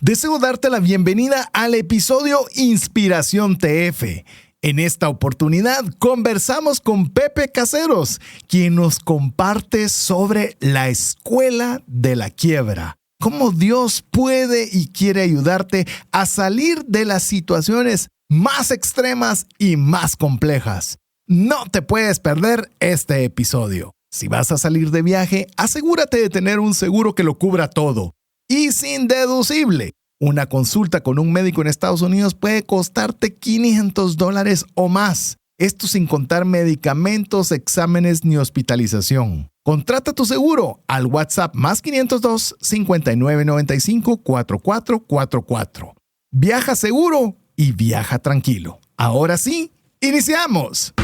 Deseo darte la bienvenida al episodio Inspiración TF. En esta oportunidad conversamos con Pepe Caseros, quien nos comparte sobre la escuela de la quiebra. Cómo Dios puede y quiere ayudarte a salir de las situaciones más extremas y más complejas. No te puedes perder este episodio. Si vas a salir de viaje, asegúrate de tener un seguro que lo cubra todo y sin deducible. Una consulta con un médico en Estados Unidos puede costarte $500 o más. Esto sin contar medicamentos, exámenes ni hospitalización. Contrata tu seguro al WhatsApp más 502 5995 4444. Viaja seguro y viaja tranquilo. Ahora sí, iniciamos.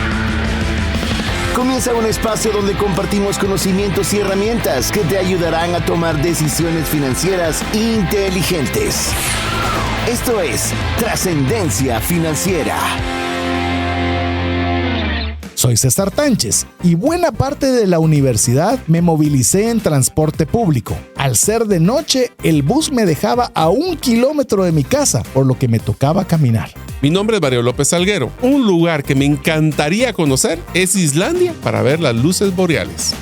Comienza un espacio donde compartimos conocimientos y herramientas que te ayudarán a tomar decisiones financieras inteligentes. Esto es Trascendencia Financiera. Soy César Tánchez y buena parte de la universidad me movilicé en transporte público. Al ser de noche, el bus me dejaba a 1 kilómetro de mi casa, por lo que me tocaba caminar. Mi nombre es Mario López Salguero. Un lugar que me encantaría conocer es Islandia para ver las luces boreales.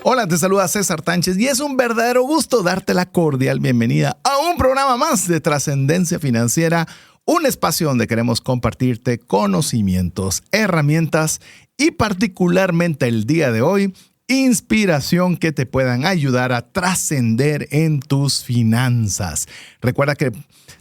Hola, te saluda César Tánchez y es un verdadero gusto darte la cordial bienvenida a un programa más de Trascendencia Financiera, un espacio donde queremos compartirte conocimientos, herramientas y particularmente el día de hoy, inspiración que te puedan ayudar a trascender en tus finanzas. Recuerda que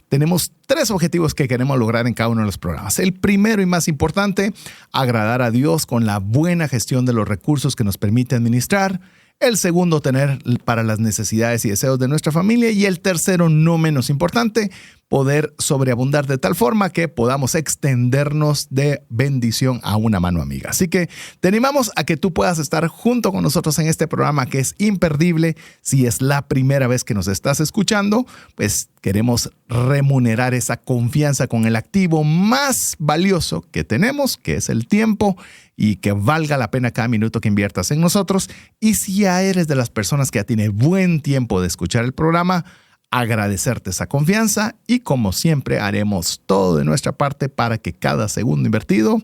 tenemos 3 objetivos que queremos lograr en cada uno de los programas. El primero y más importante, agradar a Dios con la buena gestión de los recursos que nos permite administrar. El segundo, tener para las necesidades y deseos de nuestra familia. Y el tercero, no menos importante, poder sobreabundar de tal forma que podamos extendernos de bendición a una mano amiga. Así que te animamos a que tú puedas estar junto con nosotros en este programa que es imperdible. Si es la primera vez que nos estás escuchando, pues queremos remunerar esa confianza con el activo más valioso que tenemos, que es el tiempo, y que valga la pena cada minuto que inviertas en nosotros. Y si ya eres de las personas que ya tiene buen tiempo de escuchar el programa, agradecerte esa confianza y como siempre haremos todo de nuestra parte para que cada segundo invertido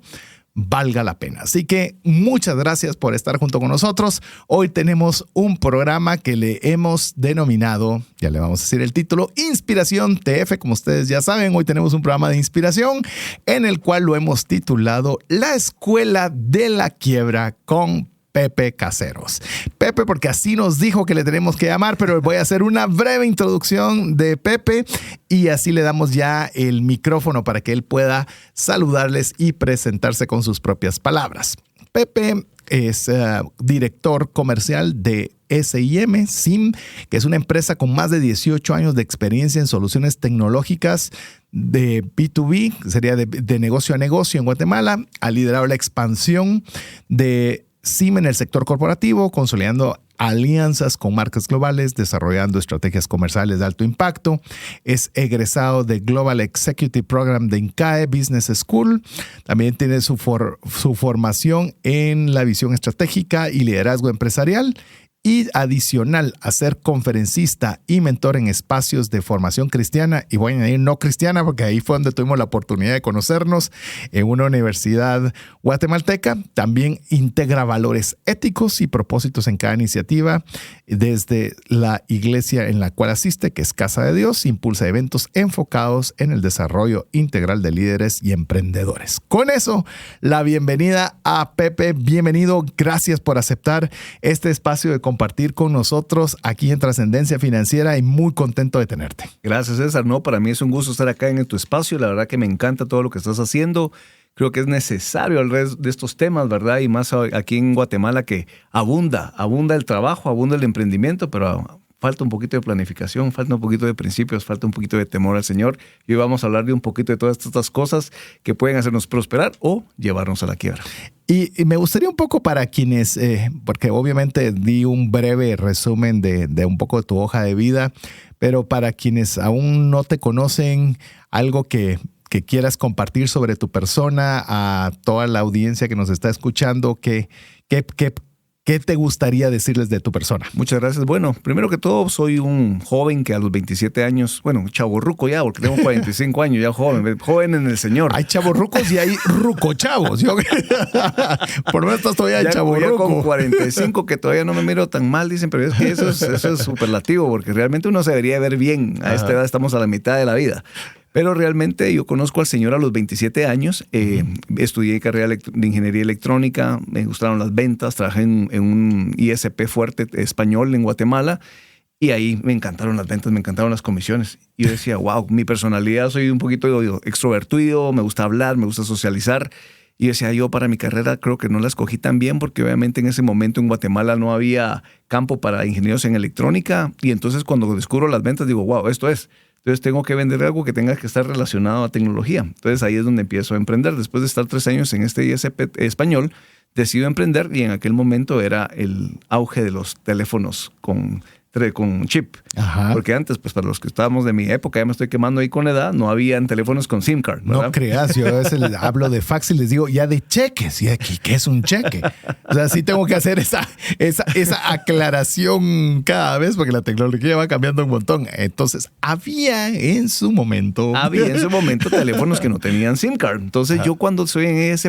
valga la pena. Así que muchas gracias por estar junto con nosotros. Hoy tenemos un programa que le hemos denominado, ya le vamos a decir el título, Inspiración TF. Como ustedes ya saben, hoy tenemos un programa de inspiración en el cual lo hemos titulado La Escuela de la Quiebra con Pepe Caseros. Pepe, porque así nos dijo que le tenemos que llamar, pero voy a hacer una breve introducción de Pepe y así le damos ya el micrófono para que él pueda saludarles y presentarse con sus propias palabras. Pepe es director comercial de SIM, que es una empresa con más de 18 años de experiencia en soluciones tecnológicas de B2B, sería de negocio a negocio en Guatemala. Ha liderado la expansión de SIM en el sector corporativo, consolidando alianzas con marcas globales, desarrollando estrategias comerciales de alto impacto. Es egresado de Global Executive Program de INCAE Business School. También tiene su formación en la visión estratégica y liderazgo empresarial. Y adicional a ser conferencista y mentor en espacios de formación cristiana, y voy a añadir no cristiana porque ahí fue donde tuvimos la oportunidad de conocernos en una universidad guatemalteca, también integra valores éticos y propósitos en cada iniciativa desde la iglesia en la cual asiste, que es Casa de Dios. Impulsa eventos enfocados en el desarrollo integral de líderes y emprendedores. Con eso, la bienvenida a Pepe. Bienvenido, gracias por aceptar este espacio de compartir con nosotros aquí en Trascendencia Financiera y muy contento de tenerte. Gracias, César. No, para mí es un gusto estar acá en tu espacio. La verdad que me encanta todo lo que estás haciendo. Creo que es necesario alrededor de estos temas, ¿verdad? Y más aquí en Guatemala que abunda el trabajo, abunda el emprendimiento, pero falta un poquito de planificación, falta un poquito de principios, falta un poquito de temor al Señor. Y hoy vamos a hablar de un poquito de todas estas cosas que pueden hacernos prosperar o llevarnos a la quiebra. Y me gustaría un poco para quienes, porque obviamente di un breve resumen de un poco de tu hoja de vida, pero para quienes aún no te conocen, algo que quieras compartir sobre tu persona a toda la audiencia que nos está escuchando, ¿qué ¿qué te gustaría decirles de tu persona? Muchas gracias. Bueno, primero que todo, soy un joven que a los 27 años, bueno, chavorruco ya, porque tengo 45 años, ya joven en el Señor. Hay chavorrucos y hay rucochavos. Por lo menos estás todavía ya chavorruco. con 45, que todavía no me miro tan mal, dicen, pero es que eso es superlativo, porque realmente uno se debería ver bien. A esta edad estamos a la mitad de la vida. Pero realmente yo conozco al Señor a los 27 años, estudié carrera de ingeniería electrónica, me gustaron las ventas, trabajé en un ISP fuerte español en Guatemala y ahí me encantaron las ventas, me encantaron las comisiones. Y yo decía, wow, mi personalidad, soy un poquito extrovertido, me gusta hablar, me gusta socializar. Y decía, yo para mi carrera creo que no la escogí tan bien porque obviamente en ese momento en Guatemala no había campo para ingenieros en electrónica. Y entonces cuando descubro las ventas digo, wow, esto es. Entonces tengo que vender algo que tenga que estar relacionado a tecnología. Entonces ahí es donde empiezo a emprender. Después de estar 3 años en este ISP español, decido emprender y en aquel momento era el auge de los teléfonos con chip. Ajá. Porque antes, pues para los que estábamos de mi época, ya me estoy quemando ahí con edad, no habían teléfonos con SIM card, ¿verdad? No creas, yo a veces les hablo de fax y les digo ya de cheques. ¿Y aquí qué es un cheque? O sea, sí tengo que hacer esa aclaración cada vez porque la tecnología va cambiando un montón. Entonces, había en su momento teléfonos que no tenían SIM card. Entonces, yo cuando estoy en ese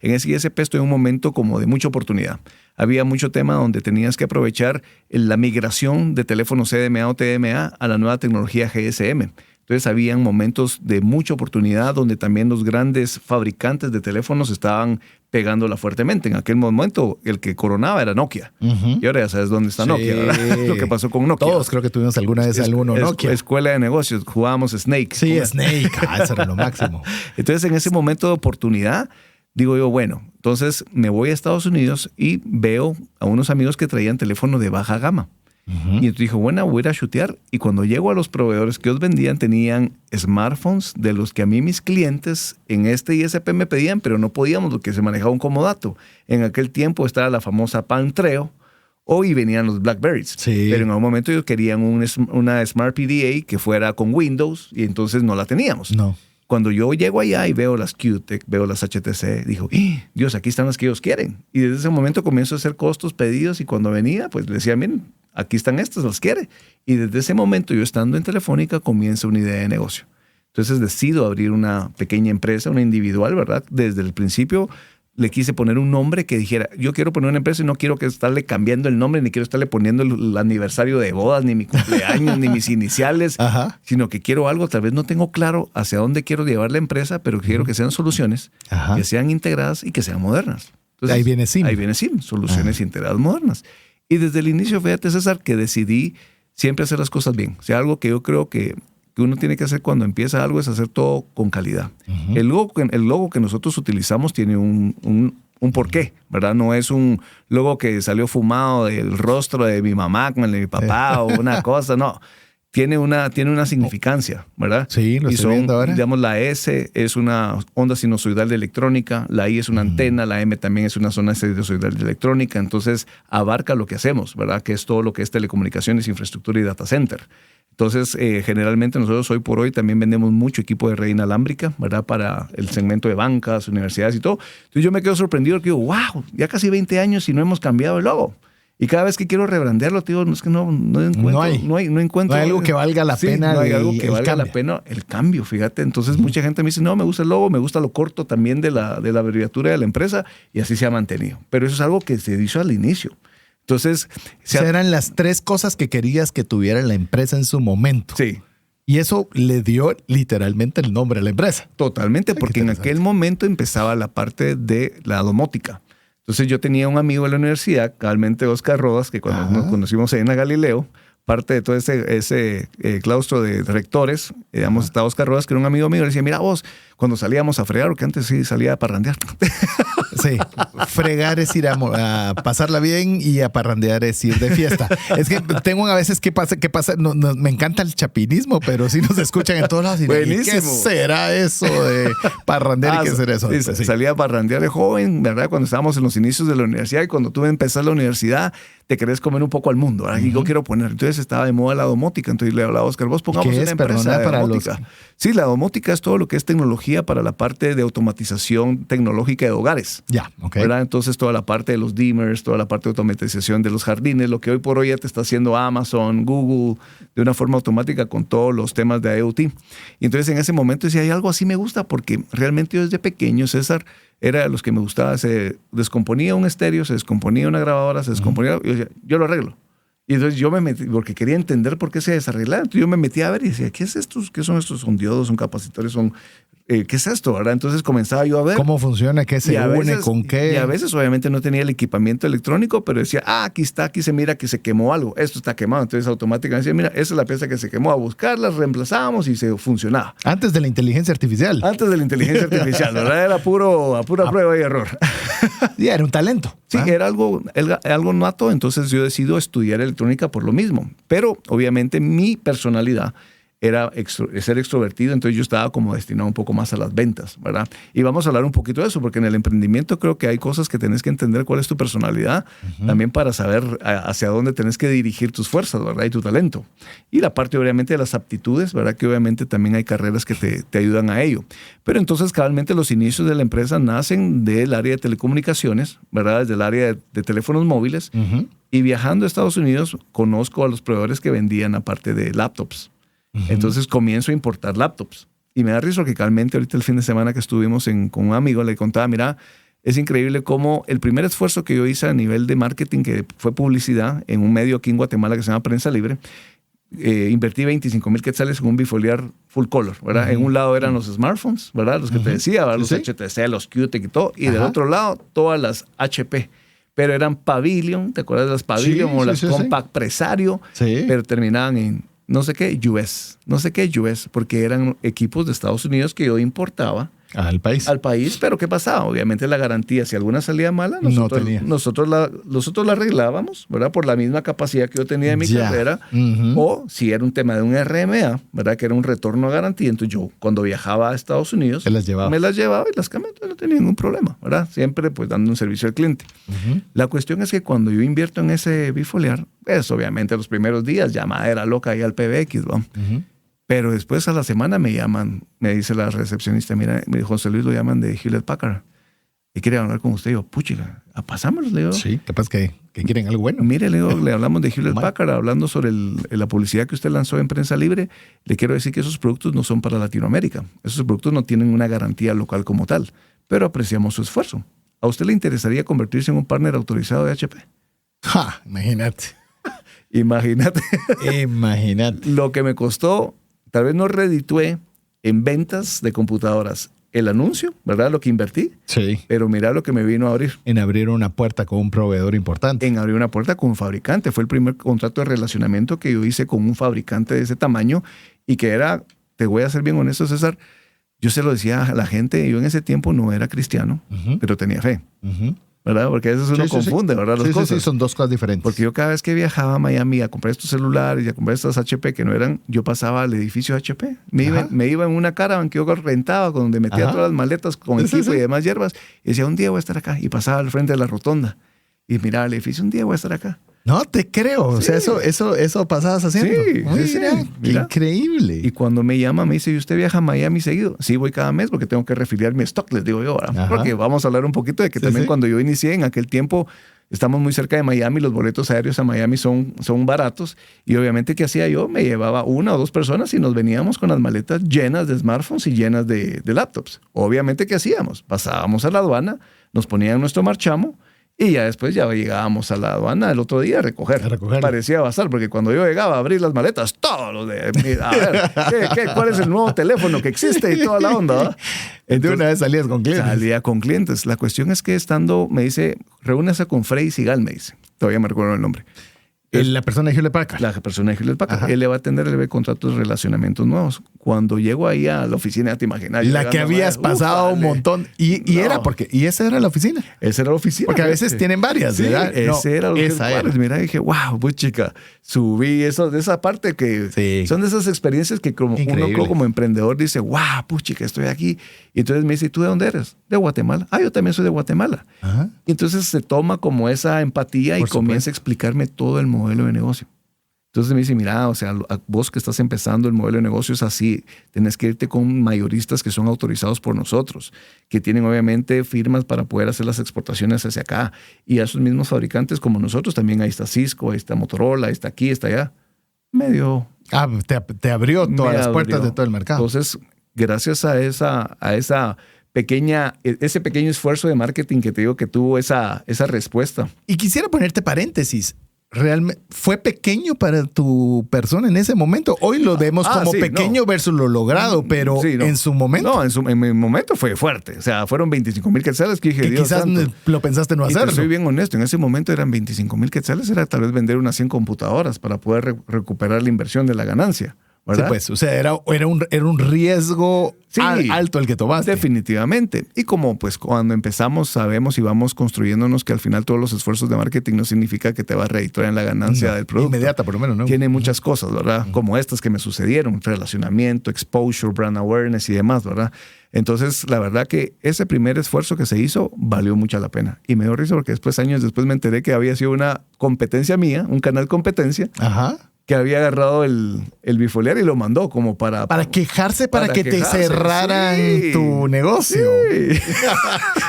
ISP estoy en un momento como de mucha oportunidad. Había mucho tema donde tenías que aprovechar la migración de teléfonos CDMA o TDMA a la nueva tecnología GSM. Entonces, habían momentos de mucha oportunidad donde también los grandes fabricantes de teléfonos estaban pegándola fuertemente. En aquel momento, el que coronaba era Nokia. Y ahora ya sabes dónde está Nokia, ¿verdad? Lo que pasó con Nokia. Todos creo que tuvimos alguna vez alguno Nokia. Escuela de negocios, jugábamos Snake. Sí, Snake. Eso era lo máximo. Entonces, en ese momento de oportunidad, digo yo, bueno, entonces me voy a Estados Unidos y veo a unos amigos que traían teléfono de baja gama. Y entonces dijo, bueno, voy a ir a chutear. Y cuando llego a los proveedores que ellos vendían, tenían smartphones de los que a mí mis clientes en este ISP me pedían, pero no podíamos porque se manejaba un comodato. En aquel tiempo estaba la famosa Palm Treo y venían los Blackberries. Sí. Pero en algún momento ellos querían una Smart PDA que fuera con Windows y entonces no la teníamos. No. Cuando yo llego allá y veo las QTEC, veo las HTC, digo, Dios, aquí están las que ellos quieren. Y desde ese momento comienzo a hacer costos, pedidos, y cuando venía, pues le decía, miren, aquí están estas, las quiere. Y desde ese momento, yo estando en Telefónica, comienzo una idea de negocio. Entonces decido abrir una pequeña empresa, una individual, ¿verdad? Desde el principio le quise poner un nombre que dijera, yo quiero poner una empresa y no quiero que estarle cambiando el nombre, ni quiero estarle poniendo el aniversario de bodas, ni mi cumpleaños, ni mis iniciales, sino que quiero algo, tal vez no tengo claro hacia dónde quiero llevar la empresa, pero quiero que sean soluciones, que sean integradas y que sean modernas. Entonces, ahí viene SIM. Ahí viene SIM, soluciones integradas modernas. Y desde el inicio, fíjate, César, que decidí siempre hacer las cosas bien. O sea, algo que yo creo que uno tiene que hacer cuando empieza algo es hacer todo con calidad. El logo que nosotros utilizamos tiene un porqué, ¿verdad? No es un logo que salió fumado del rostro de mi mamá con el de mi papá o una cosa, no. Tiene una significancia, ¿verdad? Sí, lo estoy viendo ahora. Digamos, la S es una onda sinusoidal de electrónica, la I es una antena, la M también es una zona sinusoidal de electrónica, entonces abarca lo que hacemos, ¿verdad? Que es todo lo que es telecomunicaciones, infraestructura y data center. Entonces, generalmente nosotros hoy por hoy también vendemos mucho equipo de red inalámbrica, ¿verdad? Para el segmento de bancas, universidades y todo. Entonces yo me quedo sorprendido que digo, wow, ya casi 20 años y no hemos cambiado el logo. Y cada vez que quiero rebrandearlo, tío, no es que no encuentro. No encuentro. No hay algo que valga la pena. No hay algo que valga la pena el cambio, fíjate. Entonces mucha gente me dice, no, me gusta el logo, me gusta lo corto también de la abreviatura de la empresa, y así se ha mantenido. Pero eso es algo que se hizo al inicio. Entonces, eran las 3 cosas que querías que tuviera la empresa en su momento. Sí. Y eso le dio literalmente el nombre a la empresa. Totalmente, porque en aquel momento empezaba la parte de la domótica. Entonces yo tenía un amigo en la universidad, cabalmente Oscar Rodas, que cuando nos conocimos en la Galileo, parte de todo ese claustro de rectores, estaba Oscar Rodas, que era un amigo mío, le decía, mira vos, cuando salíamos a fregar, porque antes sí salía a parrandear. Sí, fregar es ir a pasarla bien y a parrandear es ir de fiesta. Es que tengo a veces ¿qué pasa? No, me encanta el chapinismo, pero sí nos escuchan en todos lados. Y buenísimo. ¿Qué será eso de parrandear y qué será eso? Sí. Salía a parrandear de joven, ¿verdad? Cuando estábamos en los inicios de la universidad y cuando tuve que empezar la universidad, te querés comer un poco al mundo, ¿verdad? Y yo quiero poner. Entonces estaba de moda la domótica. Entonces le hablaba a Oscar, vos pongamos una empresa de domótica. Sí, la domótica es todo lo que es tecnología para la parte de automatización tecnológica de hogares. Ya, ok. ¿Verdad? Entonces toda la parte de los dimmers, toda la parte de automatización de los jardines, lo que hoy por hoy ya te está haciendo Amazon, Google, de una forma automática con todos los temas de IoT. Y entonces en ese momento decía, hay algo así me gusta, porque realmente yo desde pequeño, César, era de los que me gustaba. Se descomponía un estéreo, se descomponía una grabadora, se descomponía. Yo decía, yo lo arreglo. Y entonces yo me metí, porque quería entender por qué se desarreglaba. Entonces yo me metí a ver y decía, ¿qué es esto? ¿Qué son estos? ¿Son diodos? ¿Son capacitores? ¿Qué es esto? ¿Verdad? Entonces comenzaba yo a ver. ¿Cómo funciona? ¿Qué se une? ¿Con qué? Y a veces obviamente no tenía el equipamiento electrónico, pero decía, aquí está, aquí se mira que se quemó algo. Esto está quemado. Entonces automáticamente decía, mira, esa es la pieza que se quemó. A buscarla, reemplazábamos y se funcionaba. Antes de la inteligencia artificial. Antes de la inteligencia artificial, ¿verdad? Era a pura prueba y error. Ya, era un talento. Sí, era algo nato, entonces yo decido estudiar electrónica por lo mismo. Pero obviamente mi personalidad era ser extrovertido, entonces yo estaba como destinado un poco más a las ventas, ¿verdad? Y vamos a hablar un poquito de eso, porque en el emprendimiento creo que hay cosas que tenés que entender cuál es tu personalidad, también para saber hacia dónde tenés que dirigir tus fuerzas, ¿verdad? Y tu talento. Y la parte obviamente de las aptitudes, ¿verdad? Que obviamente también hay carreras que te ayudan a ello. Pero entonces cabalmente los inicios de la empresa nacen del área de telecomunicaciones, ¿verdad? Desde el área de teléfonos móviles. Y viajando a Estados Unidos conozco a los proveedores que vendían aparte de laptops. Entonces comienzo a importar laptops. Y me da risa que realmente ahorita el fin de semana que estuvimos con un amigo le contaba, mira, es increíble cómo el primer esfuerzo que yo hice a nivel de marketing, que fue publicidad en un medio aquí en Guatemala que se llama Prensa Libre, invertí 25,000 quetzales en un bifoliar full color, ¿verdad? En un lado eran los smartphones, ¿verdad? Los que te decía, ¿verdad? Los HTC, los QTEC y todo. Y del otro lado, todas las HP. Pero eran Pavilion, ¿te acuerdas de las Pavilion o las Compact Presario? Sí. Pero terminaban en no sé qué US, porque eran equipos de Estados Unidos que yo importaba al país. Pero ¿qué pasaba? Obviamente la garantía, si alguna salía mala, nosotros la arreglábamos, ¿verdad? Por la misma capacidad que yo tenía en mi carrera. O si era un tema de un RMA, ¿verdad? Que era un retorno a garantía. Entonces yo, cuando viajaba a Estados Unidos, me las llevaba y las cambiaba. No tenía ningún problema, ¿verdad? Siempre pues dando un servicio al cliente. La cuestión es que cuando yo invierto en ese bifoliar, pues obviamente los primeros días, llamadera loca ahí al PBX, ¿no? Pero después a la semana me llaman, me dice la recepcionista, mira, me dijo, José Luis, lo llaman de Hewlett Packard y quiere hablar con usted. Y yo, puchiga, pasámoslo, le digo. Sí, capaz que quieren algo bueno. Mire, le digo, le hablamos de Hewlett Packard, hablando sobre la publicidad que usted lanzó en Prensa Libre. Le quiero decir que esos productos no son para Latinoamérica. Esos productos no tienen una garantía local como tal, pero apreciamos su esfuerzo. ¿A usted le interesaría convertirse en un partner autorizado de HP? ¡Ja! Imagínate. Imagínate. Lo que me costó, tal vez no reditué en ventas de computadoras el anuncio, ¿verdad? Lo que invertí. Sí. Pero mira lo que me vino a abrir. En abrir una puerta con un proveedor importante. En abrir una puerta con un fabricante. Fue el primer contrato de relacionamiento que yo hice con un fabricante de ese tamaño y que era, te voy a ser bien honesto, César, yo se lo decía a la gente, yo en ese tiempo no era cristiano, pero tenía fe. ¿Verdad? Porque a veces uno confunde, ¿verdad? Las cosas. Sí, son dos cosas diferentes. Porque yo cada vez que viajaba a Miami a comprar estos celulares y a comprar estas HP que no eran, yo pasaba al edificio HP. Me iba en una caravan que yo rentaba, donde metía todas las maletas con equipo y demás hierbas. Y decía, un día voy a estar acá. Y pasaba al frente de la rotonda. Y miraba el edificio, un día voy a estar acá. No te creo. O sea, eso pasabas haciendo. Sí. Mira, increíble. Y cuando me llama, me dice, ¿y usted viaja a Miami seguido? Sí, voy cada mes porque tengo que refiliar mi stock, les digo yo ahora. Porque vamos a hablar un poquito de que también cuando yo inicié en aquel tiempo, estamos muy cerca de Miami, los boletos aéreos a Miami son baratos. Y obviamente, ¿qué hacía yo? Me llevaba 1 o 2 personas y nos veníamos con las maletas llenas de smartphones y llenas de laptops. Obviamente, ¿qué hacíamos? Pasábamos a la aduana, nos ponían nuestro marchamo, y ya después ya llegábamos a la aduana el otro día a recoger. Parecía bastar, porque cuando yo llegaba a abrir las maletas, todos los de... A ver, ¿cuál es el nuevo teléfono que existe? Y toda la onda, ¿verdad? Entonces, una vez salías con clientes. Salía con clientes. La cuestión es que estando, me dice, reúnase con Frey Sigal, me dice. Todavía me recuerdo el nombre. La persona de Hewlett Packard. La persona de Hewlett Packard. Él le va a atender, le ve contratos de relacionamientos nuevos. cuando llego ahí a la oficina, ya te imaginas. La que habías pasado un montón. Y No. era porque, y esa era la oficina. Esa era la oficina. Porque a veces tienen varias, Sí, ¿verdad? ese era lo esa que era. Mira, dije, wow, pues chica, subí eso, de esa parte que Sí. son de esas experiencias que como Increíble. uno como emprendedor dice, wow, pues chica, estoy aquí. Y entonces me dice, ¿y tú de dónde eres? De Guatemala. Ah, yo también soy de Guatemala. Ajá. Y entonces se toma como esa empatía y Por comienza a explicarme todo el modelo de negocio. Entonces me dice, mira, o sea, vos que estás empezando, el modelo de negocio es así. Tenés que irte con mayoristas que son autorizados por nosotros, que tienen obviamente firmas para poder hacer las exportaciones hacia acá. Y a esos mismos fabricantes como nosotros también, ahí está Cisco, ahí está Motorola, ahí está aquí, está allá. Medio Ah, te abrió todas me las puertas abrió. de todo el mercado. Entonces, gracias a esa ese pequeño esfuerzo de marketing que te digo que tuvo esa respuesta. Y quisiera ponerte paréntesis. Realmente fue pequeño para tu persona en ese momento. Hoy lo vemos como sí, pequeño versus lo logrado, pero Sí, no. en su momento. No, en mi momento fue fuerte. O sea, fueron 25,000 quetzales que dije, que Dios quizás santo. lo pensaste no Y te hacerlo. soy bien honesto, en ese momento eran 25,000 quetzales, era tal vez vender unas 100 computadoras para poder recuperar la inversión de la ganancia, Sí, ¿verdad? pues, o sea, era un riesgo Sí, alto el que tomaste. Definitivamente. Y como pues cuando empezamos sabemos y vamos construyéndonos que al final todos los esfuerzos de marketing no significa que te va a redituar en la ganancia del producto. Inmediata, por lo menos, ¿no? Tiene muchas cosas, ¿verdad? Como estas que me sucedieron, relacionamiento, exposure, brand awareness y demás, ¿verdad? Entonces, la verdad que ese primer esfuerzo que se hizo valió mucho la pena. Y me dio risa porque después, años después, me enteré que había sido una competencia mía, un canal competencia, Ajá. que había agarrado el bifoliar y lo mandó como para quejarse, para que quejarse. te cerraran Sí. tu negocio. Sí.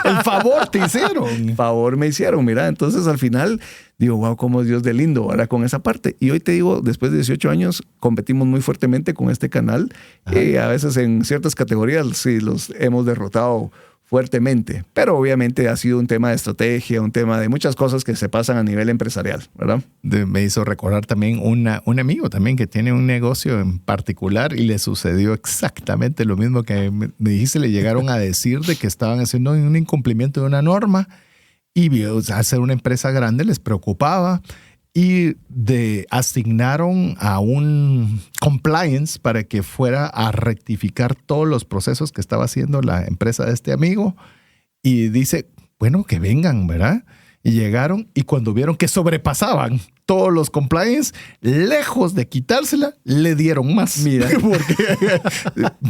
El favor te hicieron. Favor me hicieron, mira. Entonces al final digo, wow, cómo es Dios de lindo, ¿verdad? Con esa parte. Y hoy te digo, después de 18 años, competimos muy fuertemente con este canal. A veces en ciertas categorías sí los hemos derrotado fuertemente. Pero obviamente ha sido un tema de estrategia, un tema de muchas cosas que se pasan a nivel empresarial, ¿verdad? Me hizo recordar también un amigo también que tiene un negocio en particular y le sucedió exactamente lo mismo que me dijiste. Le llegaron a decir de que estaban haciendo un incumplimiento de una norma y al ser una empresa grande les preocupaba y asignaron a un compliance para que fuera a rectificar todos los procesos que estaba haciendo la empresa de este amigo y dice, bueno, que vengan, ¿verdad? Y llegaron y cuando vieron que sobrepasaban todos los compliance, lejos de quitársela, le dieron más. Mira.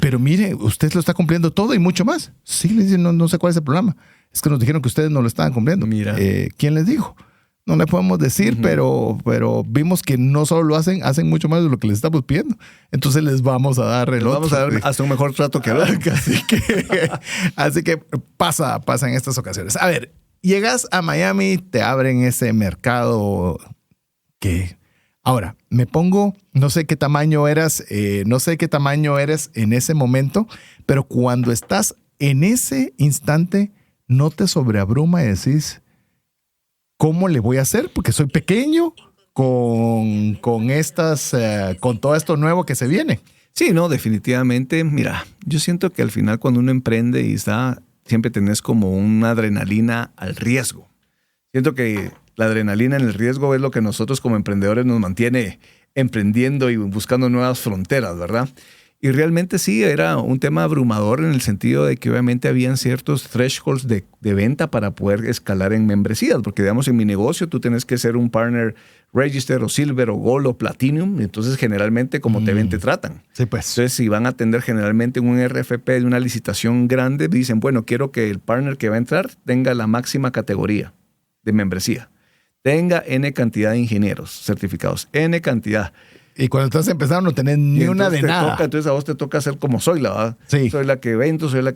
Pero mire, usted lo está cumpliendo todo y mucho más. Sí, le dicen, no sé cuál es el problema. Es que nos dijeron que ustedes no lo estaban cumpliendo. Mira. ¿Quién les dijo? No le podemos decir, pero vimos que no solo lo hacen mucho más de lo que les estamos pidiendo. Entonces les vamos a dar el Vamos a dar hasta un mejor trato que ahora. Así que pasa en estas ocasiones. A ver, llegas a Miami, te abren ese mercado que... Ahora, me pongo, no sé qué tamaño eras en ese momento, pero cuando estás en ese instante, no te sobreabruma y decís, ¿cómo le voy a hacer? Porque soy pequeño con todo esto nuevo que se viene. Sí, no, definitivamente. Mira, yo siento que al final cuando uno emprende y siempre tenés como una adrenalina al riesgo. Siento que la adrenalina en el riesgo es lo que nosotros como emprendedores nos mantiene emprendiendo y buscando nuevas fronteras, ¿verdad? Y realmente sí, era un tema abrumador en el sentido de que obviamente habían ciertos thresholds de venta para poder escalar en membresías, porque digamos en mi negocio tú tienes que ser un partner register o silver o gold o platinum, entonces generalmente como te ven te tratan. Sí, pues. Entonces si van a atender generalmente un RFP de una licitación grande, dicen, bueno, quiero que el partner que va a entrar tenga la máxima categoría de membresía, tenga N cantidad de ingenieros certificados, N cantidad. Y cuando estás empezando no tenés ni una de nada. Entonces a vos te toca ser como soy, ¿verdad? Sí. Soy la que vendo, soy la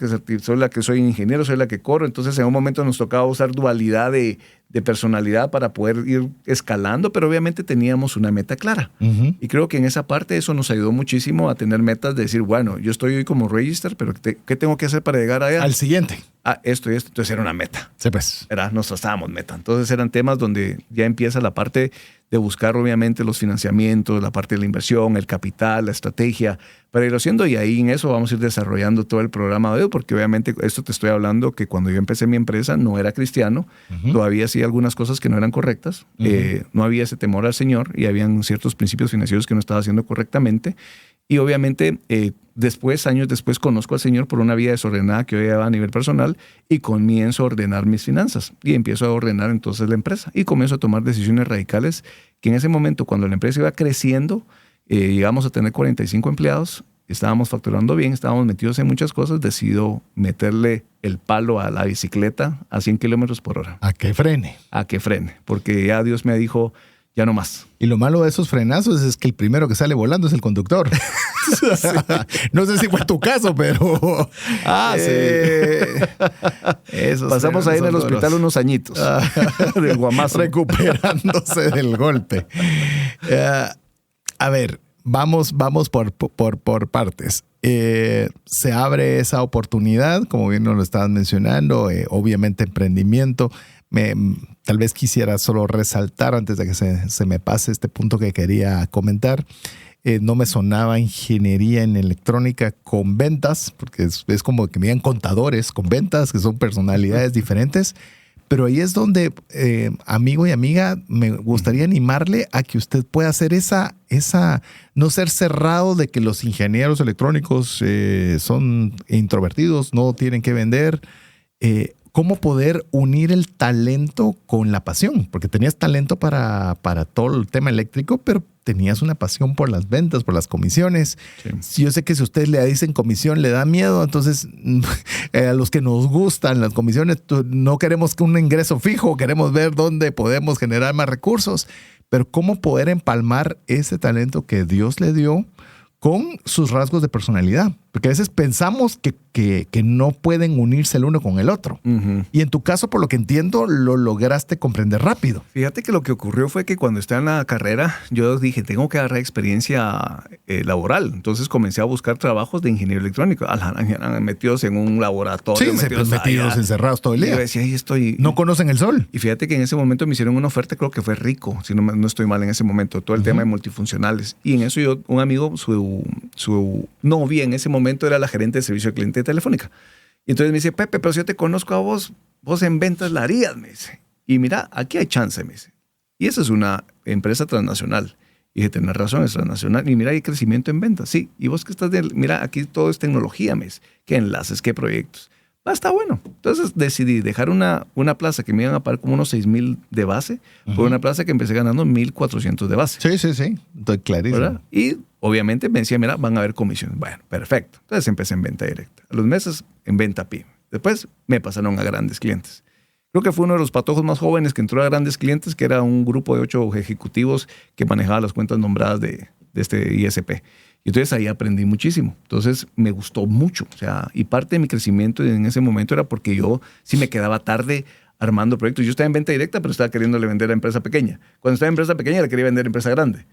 que soy ingeniero, soy la que corro. Entonces en un momento nos tocaba usar dualidad de personalidad para poder ir escalando, pero obviamente teníamos una meta clara. Uh-huh. Y creo que en esa parte eso nos ayudó muchísimo a tener metas de decir, bueno, yo estoy hoy como register, pero ¿qué tengo que hacer para llegar allá? Al siguiente. Esto y esto. Entonces era una meta. Sí, pues. Nos trazábamos meta. Entonces eran temas donde ya empieza la parte de buscar obviamente los financiamientos, la parte de la inversión, el capital, la estrategia, para irlo haciendo y ahí en eso vamos a ir desarrollando todo el programa de hoy, porque obviamente esto te estoy hablando que cuando yo empecé mi empresa no era cristiano, todavía hacía algunas cosas que no eran correctas, no había ese temor al Señor y habían ciertos principios financieros que no estaba haciendo correctamente y obviamente después, años después, conozco al Señor por una vida desordenada que yo llevaba a nivel personal y comienzo a ordenar mis finanzas y empiezo a ordenar entonces la empresa y comienzo a tomar decisiones radicales que en ese momento, cuando la empresa iba creciendo, llegamos a tener 45 empleados, estábamos facturando bien, estábamos metidos en muchas cosas, decido meterle el palo a la bicicleta a 100 kilómetros por hora. A que frene. A que frene, porque ya Dios me dijo, ya no más. Y lo malo de esos frenazos es que el primero que sale volando es el conductor. Sí. No sé si fue tu caso, pero... sí. Pasamos ahí en el hospital unos añitos. Del guamazo. Recuperándose del golpe. A ver, vamos por partes. Se abre esa oportunidad, como bien nos lo estabas mencionando, obviamente emprendimiento. Tal vez quisiera solo resaltar antes de que se me pase este punto que quería comentar. No me sonaba ingeniería en electrónica con ventas, porque es como que me digan contadores con ventas, que son personalidades diferentes. Pero ahí es donde, amigo y amiga, me gustaría animarle a que usted pueda hacer esa no ser cerrado de que los ingenieros electrónicos son introvertidos, no tienen que vender. ¿Cómo poder unir el talento con la pasión? Porque tenías talento para todo el tema eléctrico, pero tenías una pasión por las ventas, por las comisiones. Sí. Yo sé que si ustedes le dicen comisión, le da miedo. Entonces, a los que nos gustan las comisiones, no queremos que un ingreso fijo, queremos ver dónde podemos generar más recursos. Pero ¿cómo poder empalmar ese talento que Dios le dio con sus rasgos de personalidad? Porque a veces pensamos que no pueden unirse el uno con el otro. Uh-huh. Y en tu caso, por lo que entiendo, lo lograste comprender rápido. Fíjate que lo que ocurrió fue que cuando estaba en la carrera, yo dije, tengo que agarrar experiencia laboral. Entonces comencé a buscar trabajos de ingeniero electrónico. Metidos en un laboratorio. Sí, metidos encerrados todo el día. Y yo decía, ahí estoy. No conocen el sol. Y fíjate que en ese momento me hicieron una oferta, creo que fue Rico, si no estoy mal en ese momento, todo el tema de multifuncionales. Y en eso un amigo, su novia en ese momento era la gerente de servicio al cliente de Telefónica. Y entonces me dice, Pepe, pero si yo te conozco a vos en ventas la harías, me dice. Y mira, aquí hay chance, me dice. Y esa es una empresa transnacional. Y dije, tenés razón, es transnacional. Y mira, hay crecimiento en ventas. Sí. Y vos que estás mira, aquí todo es tecnología, me dice. ¿Qué enlaces, qué proyectos? Está bueno. Entonces decidí dejar una plaza que me iban a pagar como unos 6,000 de base, uh-huh, por una plaza que empecé ganando 1,400 de base. Sí. Estoy clarísimo. ¿Verdad? Y obviamente me decía, mira, van a haber comisiones. Bueno, perfecto. Entonces empecé en venta directa. A los meses en venta PYME. Después me pasaron a grandes clientes. Creo que fue uno de los patojos más jóvenes que entró a grandes clientes, que era un grupo de 8 ejecutivos que manejaba las cuentas nombradas de este ISP. Y entonces ahí aprendí muchísimo. Entonces me gustó mucho. O sea, y parte de mi crecimiento en ese momento era porque yo sí me quedaba tarde armando proyectos. Yo estaba en venta directa, pero estaba queriéndole vender a empresa pequeña. Cuando estaba en empresa pequeña, le quería vender a empresa grande.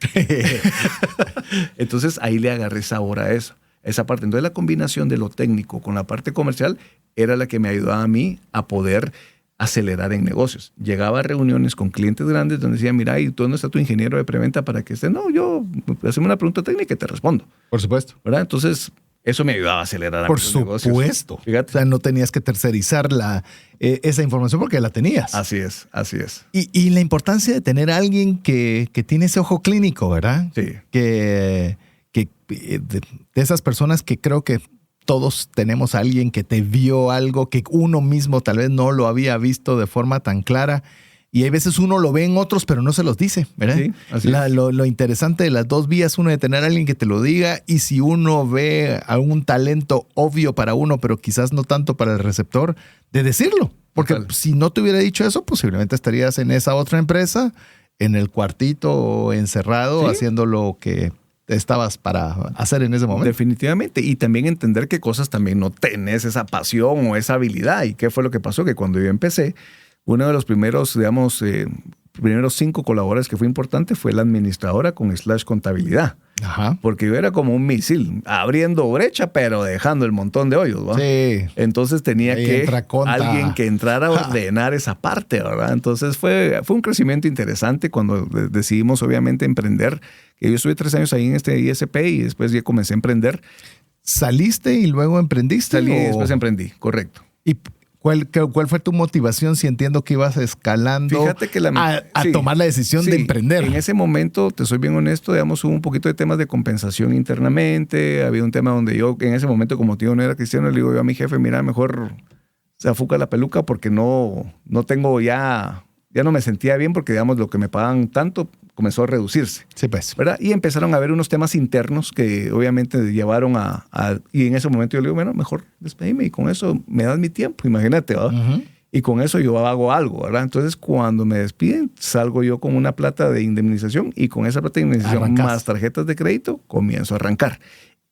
Entonces ahí le agarré sabor a eso, esa parte. Entonces la combinación de lo técnico con la parte comercial era la que me ayudaba a mí a poder acelerar en negocios. Llegaba a reuniones con clientes grandes donde decía, mira, ¿y dónde está tu ingeniero de preventa para que esté? No, yo, haceme una pregunta técnica y te respondo. Por supuesto. ¿Verdad? Entonces, eso me ayudaba a acelerar Por supuesto. Negocios. Fíjate. O sea, no tenías que tercerizar esa información porque la tenías. Así es. Y la importancia de tener a alguien que tiene ese ojo clínico, ¿verdad? Sí. De esas personas que creo que todos tenemos a alguien que te vio algo que uno mismo tal vez no lo había visto de forma tan clara. Y hay veces uno lo ve en otros, pero no se los dice, ¿verdad? Sí, así es. Lo interesante de las dos vías, uno de tener a alguien que te lo diga, y si uno ve algún talento obvio para uno, pero quizás no tanto para el receptor, de decirlo. Porque si no te hubiera dicho eso, posiblemente estarías en esa otra empresa, en el cuartito encerrado, ¿sí?, haciendo lo que estabas para hacer en ese momento. Definitivamente. Y también entender qué cosas también no tenés esa pasión o esa habilidad. ¿Y qué fue lo que pasó? Que cuando yo empecé, uno de los primeros, primeros 5 colaboradores que fue importante fue la administradora con / contabilidad. Ajá. Porque yo era como un misil, abriendo brecha, pero dejando el montón de hoyos, ¿va? Sí. Entonces tenía alguien que entrara a ordenar esa parte, ¿verdad? Entonces fue un crecimiento interesante cuando decidimos, obviamente, emprender. Yo estuve 3 años ahí en este ISP y después ya comencé a emprender. ¿Saliste y luego emprendiste? Salí y después emprendí, correcto. ¿Y ¿Cuál fue tu motivación si entiendo que ibas escalando Fíjate que a tomar la decisión de emprender? En ese momento, te soy bien honesto, digamos, hubo un poquito de temas de compensación internamente. Había un tema donde yo, en ese momento, como tío no era cristiano, le digo yo a mi jefe, mira, mejor se afuca la peluca porque no tengo ya no me sentía bien porque, digamos, lo que me pagaban tanto comenzó a reducirse. Sí, pues. ¿Verdad? Y empezaron a haber unos temas internos que obviamente llevaron y en ese momento yo le digo, bueno, mejor despedime y con eso me das mi tiempo, imagínate, ¿verdad? Uh-huh. Y con eso yo hago algo, ¿verdad? Entonces, cuando me despiden, salgo yo con una plata de indemnización y con esa plata de indemnización más tarjetas de crédito, comienzo a arrancar.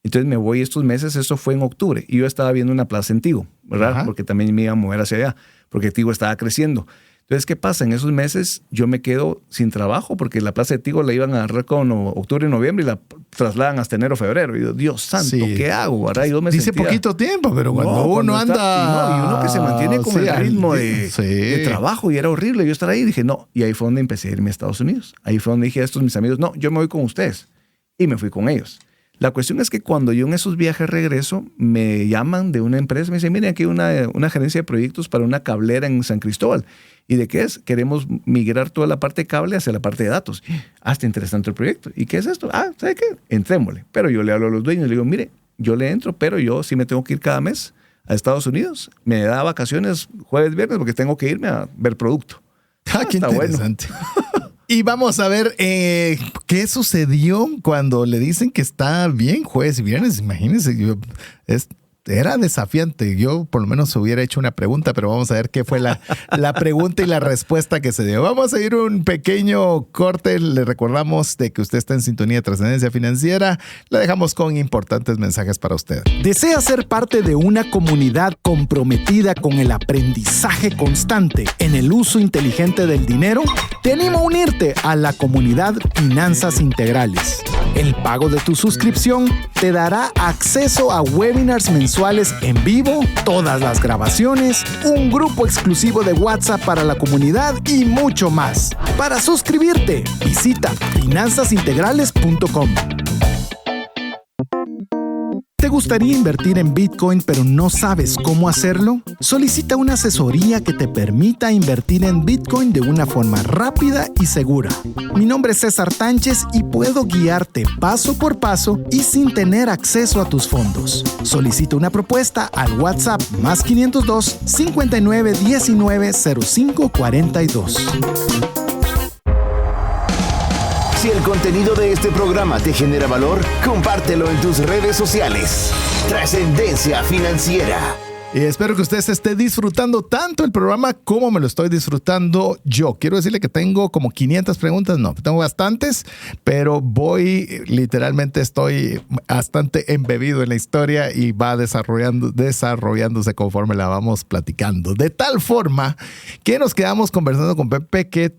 Entonces me voy estos meses, eso fue en octubre, y yo estaba viendo una plaza en Tigo, ¿verdad? Uh-huh. Porque también me iba a mover hacia allá, porque Tigo estaba creciendo. Entonces, ¿qué pasa? En esos meses yo me quedo sin trabajo porque la plaza de Tigo la iban a agarrar con octubre y noviembre y la trasladan hasta enero, febrero. Y yo, Dios santo, ¿qué hago? ¿Verdad? Yo me dice poquito tiempo, pero cuando uno anda... y uno que se mantiene con el ritmo de trabajo y era horrible yo estar ahí. Dije, no. Y ahí fue donde empecé a irme a Estados Unidos. Ahí fue donde dije a estos mis amigos, no, yo me voy con ustedes. Y me fui con ellos. La cuestión es que cuando yo en esos viajes regreso, me llaman de una empresa, me dicen, miren, aquí hay una gerencia de proyectos para una cablera en San Cristóbal. ¿Y de qué es? Queremos migrar toda la parte de cable hacia la parte de datos. Está interesante el proyecto. ¿Y qué es esto? ¿Sabe qué? Entrémosle. Pero yo le hablo a los dueños y le digo, mire, yo le entro, pero yo sí me tengo que ir cada mes a Estados Unidos. Me da vacaciones jueves, viernes, porque tengo que irme a ver producto. Qué interesante. Bueno. Y vamos a ver qué sucedió cuando le dicen que está bien jueves y viernes. Imagínense, era desafiante. Yo por lo menos hubiera hecho una pregunta, pero vamos a ver qué fue la pregunta y la respuesta que se dio. Vamos a ir un pequeño corte. Le recordamos de que usted está en sintonía de Trascendencia Financiera. Le dejamos con importantes mensajes para usted. ¿Desea ser parte de una comunidad comprometida con el aprendizaje constante en el uso inteligente del dinero? Te animo a unirte a la comunidad Finanzas Integrales. El pago de tu suscripción te dará acceso a webinars mensuales en vivo, todas las grabaciones, un grupo exclusivo de WhatsApp para la comunidad y mucho más. Para suscribirte, visita finanzasintegrales.com. ¿Te gustaría invertir en Bitcoin pero no sabes cómo hacerlo? Solicita una asesoría que te permita invertir en Bitcoin de una forma rápida y segura. Mi nombre es César Tánchez y puedo guiarte paso por paso y sin tener acceso a tus fondos. Solicita una propuesta al WhatsApp más 502 59 19 05 42. Si el contenido de este programa te genera valor, compártelo en tus redes sociales. Trascendencia Financiera. Y espero que usted se esté disfrutando tanto el programa como me lo estoy disfrutando yo. Quiero decirle que tengo como 500 preguntas, no, tengo bastantes, pero literalmente estoy bastante embebido en la historia y va desarrollándose conforme la vamos platicando. De tal forma que nos quedamos conversando con Pepe que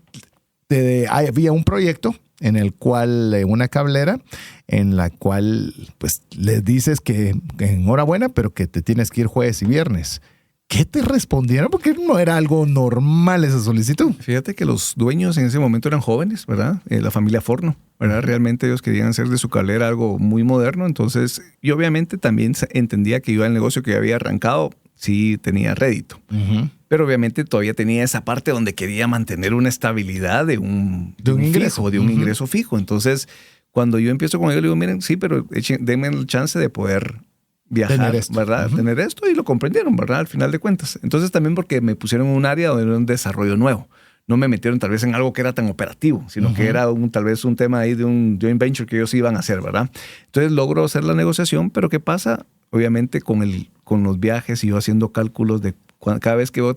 había un proyecto en el cual, una cablera, en la cual pues le dices que enhorabuena, pero que te tienes que ir jueves y viernes. ¿Qué te respondieron? Porque no era algo normal esa solicitud. Fíjate que los dueños en ese momento eran jóvenes, ¿verdad? La familia Forno, ¿verdad? Realmente ellos querían hacer de su cablera algo muy moderno. Entonces, yo obviamente también entendía que yo el negocio que había arrancado sí tenía rédito. Uh-huh. Pero obviamente todavía tenía esa parte donde quería mantener una estabilidad de un ingreso fijo. Entonces, cuando yo empiezo con ellos, le digo, miren, sí, pero denme el chance de poder viajar, tener esto, ¿verdad? Uh-huh. Tener esto, y lo comprendieron, ¿verdad? Al final de cuentas. Entonces, también porque me pusieron en un área donde era un desarrollo nuevo. No me metieron tal vez en algo que era tan operativo, sino que era tal vez un tema ahí de un joint venture que ellos iban a hacer, ¿verdad? Entonces, logro hacer la negociación, pero ¿qué pasa? Obviamente con los viajes y yo haciendo cálculos de cada vez que yo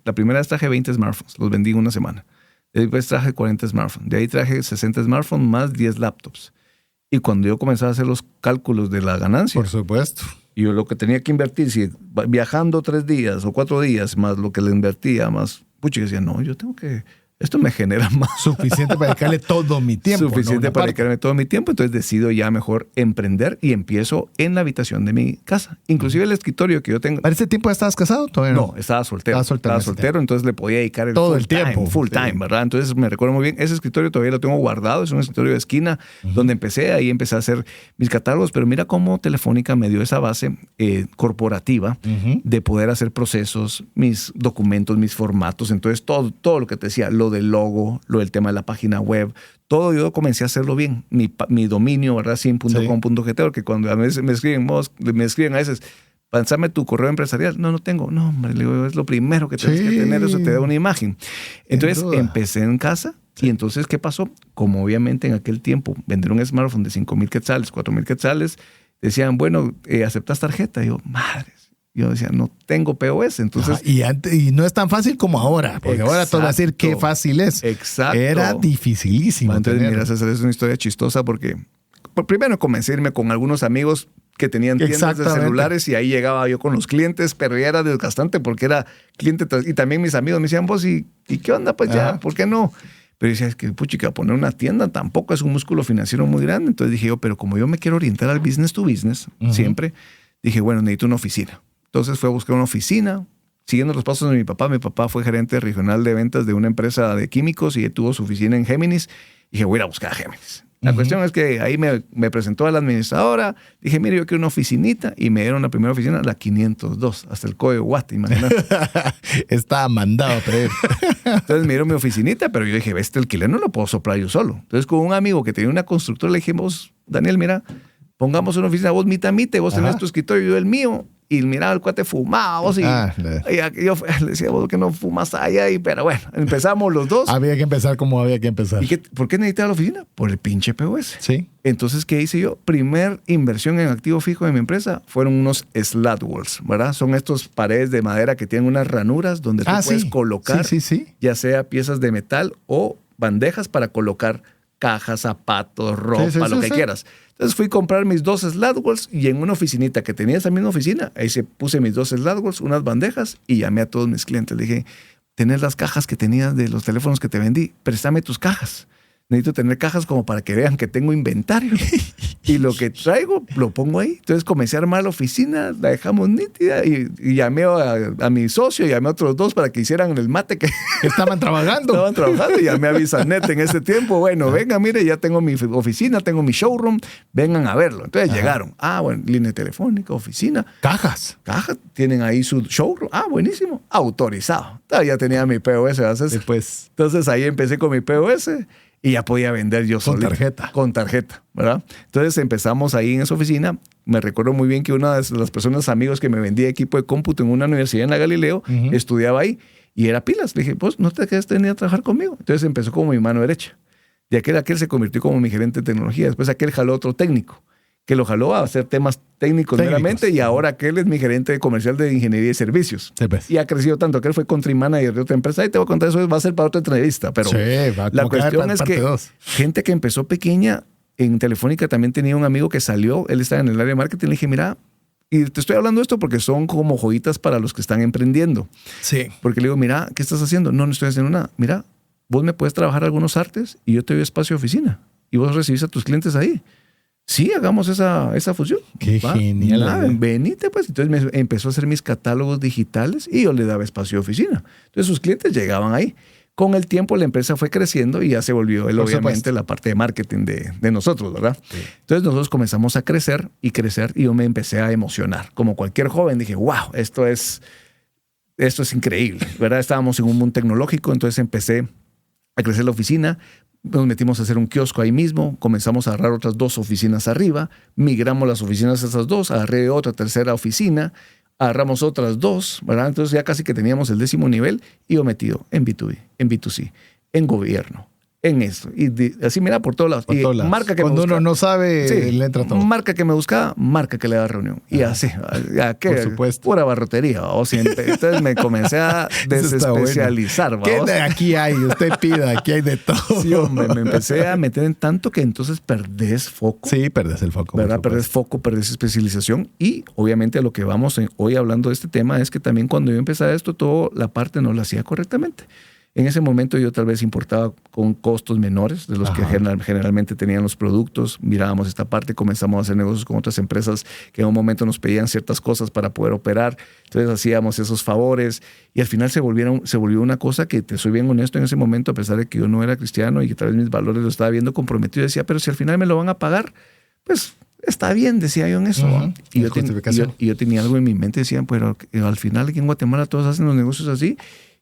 la primera vez traje 20 smartphones, los vendí en una semana. Después traje 40 smartphones, de ahí traje 60 smartphones más 10 laptops. Y cuando yo comencé a hacer los cálculos de la ganancia, por supuesto, y yo lo que tenía que invertir, si viajando 3 días o 4 días, más lo que le invertía, más, pucha, yo decía, no, yo tengo que esto me genera más. Suficiente para dedicarle todo mi tiempo. Suficiente ¿no? para dedicarme todo mi tiempo. Entonces decido ya mejor emprender y empiezo en la habitación de mi casa. Inclusive el escritorio que yo tengo. ¿Para ese tiempo ya estabas casado? Todavía No, estaba soltero. Estaba soltero, Entonces le podía dedicar todo el tiempo. Full time, ¿verdad? Entonces me recuerdo muy bien. Ese escritorio todavía lo tengo guardado. Es un escritorio de esquina donde empecé. Ahí empecé a hacer mis catálogos. Pero mira cómo Telefónica me dio esa base corporativa de poder hacer procesos, mis documentos, mis formatos. Entonces todo lo que te decía, lo del logo, lo del tema de la página web, todo yo comencé a hacerlo bien. Mi dominio, ¿verdad? 100.com.gt, porque cuando a veces me escriben a veces, pásame tu correo empresarial. No tengo. No, hombre, le digo, es lo primero que tienes que tener, eso te da una imagen. Entonces empecé en casa. Y entonces, ¿qué pasó? Como obviamente en aquel tiempo vender un smartphone de 5,000 quetzales, 4,000 quetzales, decían, bueno, ¿aceptas tarjeta? Y yo, madres. Yo decía, no tengo POS. Entonces, y no es tan fácil como ahora, porque ahora todo va a decir qué fácil es. Exacto. Era dificilísimo. Entonces, mira, César, es una historia chistosa porque primero comencé a irme con algunos amigos que tenían tiendas de celulares y ahí llegaba yo con los clientes, pero ya era desgastante porque era cliente. Y también mis amigos me decían, vos, ¿y qué onda? Pues ya, ¿por qué no? Pero decía, es que puchica, poner una tienda tampoco es un músculo financiero muy grande. Entonces dije yo, pero como yo me quiero orientar al business to business, siempre, dije, bueno, necesito una oficina. Entonces fui a buscar una oficina, siguiendo los pasos de mi papá. Mi papá fue gerente regional de ventas de una empresa de químicos y tuvo su oficina en Géminis. Y dije, voy a ir a buscar a Géminis. La cuestión es que ahí me presentó a la administradora. Dije, mire, yo quiero una oficinita. Y me dieron la primera oficina, la 502, hasta el código Watt, imagínate. Estaba mandado a pedir. Entonces me dieron mi oficinita, pero yo dije, este alquiler no lo puedo soplar yo solo. Entonces con un amigo que tenía una constructora le dije, vos, Daniel, mira, pongamos una oficina, vos mitad, vos tenés tu escritorio y yo el mío. Y miraba el cuate fumaba, vos, y yo le decía, vos que no fumas allá, pero bueno, empezamos los dos. Había que empezar como había que empezar. ¿Por qué necesitaba la oficina? Por el pinche POS. Sí. Entonces, ¿qué hice yo? Primer inversión en activo fijo de mi empresa fueron unos slat walls, ¿verdad? Son estos paredes de madera que tienen unas ranuras donde tú puedes colocar ya sea piezas de metal o bandejas para colocar cajas, zapatos, ropa, lo que quieras. Entonces fui a comprar mis 2 slatwalls y en una oficinita que tenía esa misma oficina, ahí puse mis 2 slatwalls, unas bandejas y llamé a todos mis clientes. Le dije, tenés las cajas que tenías de los teléfonos que te vendí, préstame tus cajas. Necesito tener cajas como para que vean que tengo inventario. Y lo que traigo lo pongo ahí. Entonces comencé a armar la oficina, la dejamos nítida y llamé a mi socio, llamé a otros 2 para que hicieran el mate que estaban trabajando. Estaban trabajando y llamé a Bisanet en ese tiempo. Bueno, venga, mire, ya tengo mi oficina, tengo mi showroom, vengan a verlo. Entonces llegaron. Bueno, línea telefónica, oficina. Cajas, tienen ahí su showroom. Buenísimo. Autorizado. Ya tenía mi POS. Entonces ahí empecé con mi POS. Y ya podía vender yo solo. Con tarjeta, ¿verdad? Entonces empezamos ahí en esa oficina. Me recuerdo muy bien que una de las personas, amigos que me vendía equipo de cómputo en una universidad en la Galileo, estudiaba ahí y era pilas. Le dije, pues no te quedes venir a trabajar conmigo. Entonces empezó como mi mano derecha. De aquel se convirtió como mi gerente de tecnología. Después aquel jaló otro técnico, que lo jaló a hacer temas técnicos meramente, y ahora aquel es mi gerente comercial de ingeniería y servicios. Y ha crecido tanto. Aquel fue country manager de otra empresa. Ahí te voy a contar eso, va a ser para otra entrevista. Pero la cuestión es que gente que empezó pequeña en Telefónica, también tenía un amigo que salió, él estaba en el área de marketing, le dije, mira, y te estoy hablando de esto porque son como joyitas para los que están emprendiendo. Sí. Porque le digo, mira, ¿qué estás haciendo? No estoy haciendo nada. Mira, vos me puedes trabajar algunos artes y yo te doy espacio de oficina y vos recibís a tus clientes ahí. Sí, hagamos esa fusión. Qué genial. Venite, pues. Entonces me empezó a hacer mis catálogos digitales y yo le daba espacio de oficina. Entonces sus clientes llegaban ahí. Con el tiempo la empresa fue creciendo y ya se volvió él, obviamente, la parte de marketing de nosotros, ¿verdad? Sí. Entonces nosotros comenzamos a crecer y yo me empecé a emocionar. Como cualquier joven dije, wow, esto es increíble, ¿verdad? Estábamos en un mundo tecnológico, entonces empecé a crecer la oficina. Nos metimos a hacer un kiosco ahí mismo, comenzamos a agarrar otras 2 oficinas arriba, migramos las oficinas a esas 2, agarré otra tercera oficina, agarramos otras 2, ¿verdad? Entonces ya casi que teníamos el 10º nivel y yo metido en B2B, en B2C, en gobierno, en esto. Y así, mira, por todos lados. Por todos lados. Marca que cuando uno no sabe, le entra todo. Marca que me buscaba, marca que le da reunión. Y así, por supuesto. Pura barrotería. Entonces me comencé a desespecializar. Bueno. ¿Qué aquí hay? Usted pida, aquí hay de todo. Sí, hombre, me empecé a meter en tanto que entonces perdés foco. Sí, perdés el foco. ¿Verdad? Perdés foco, perdés especialización. Y obviamente a lo que vamos hoy hablando de este tema es que también cuando yo empecé esto, toda la parte no lo hacía correctamente. En ese momento yo tal vez importaba con costos menores de los que generalmente tenían los productos. Mirábamos esta parte, comenzamos a hacer negocios con otras empresas que en un momento nos pedían ciertas cosas para poder operar. Entonces hacíamos esos favores y al final se volvió una cosa que, te soy bien honesto, en ese momento, a pesar de que yo no era cristiano y que tal vez mis valores los estaba viendo comprometido, decía, pero si al final me lo van a pagar, pues está bien, decía yo en eso. Y yo tenía algo en mi mente, decían, pero al final aquí en Guatemala todos hacen los negocios así.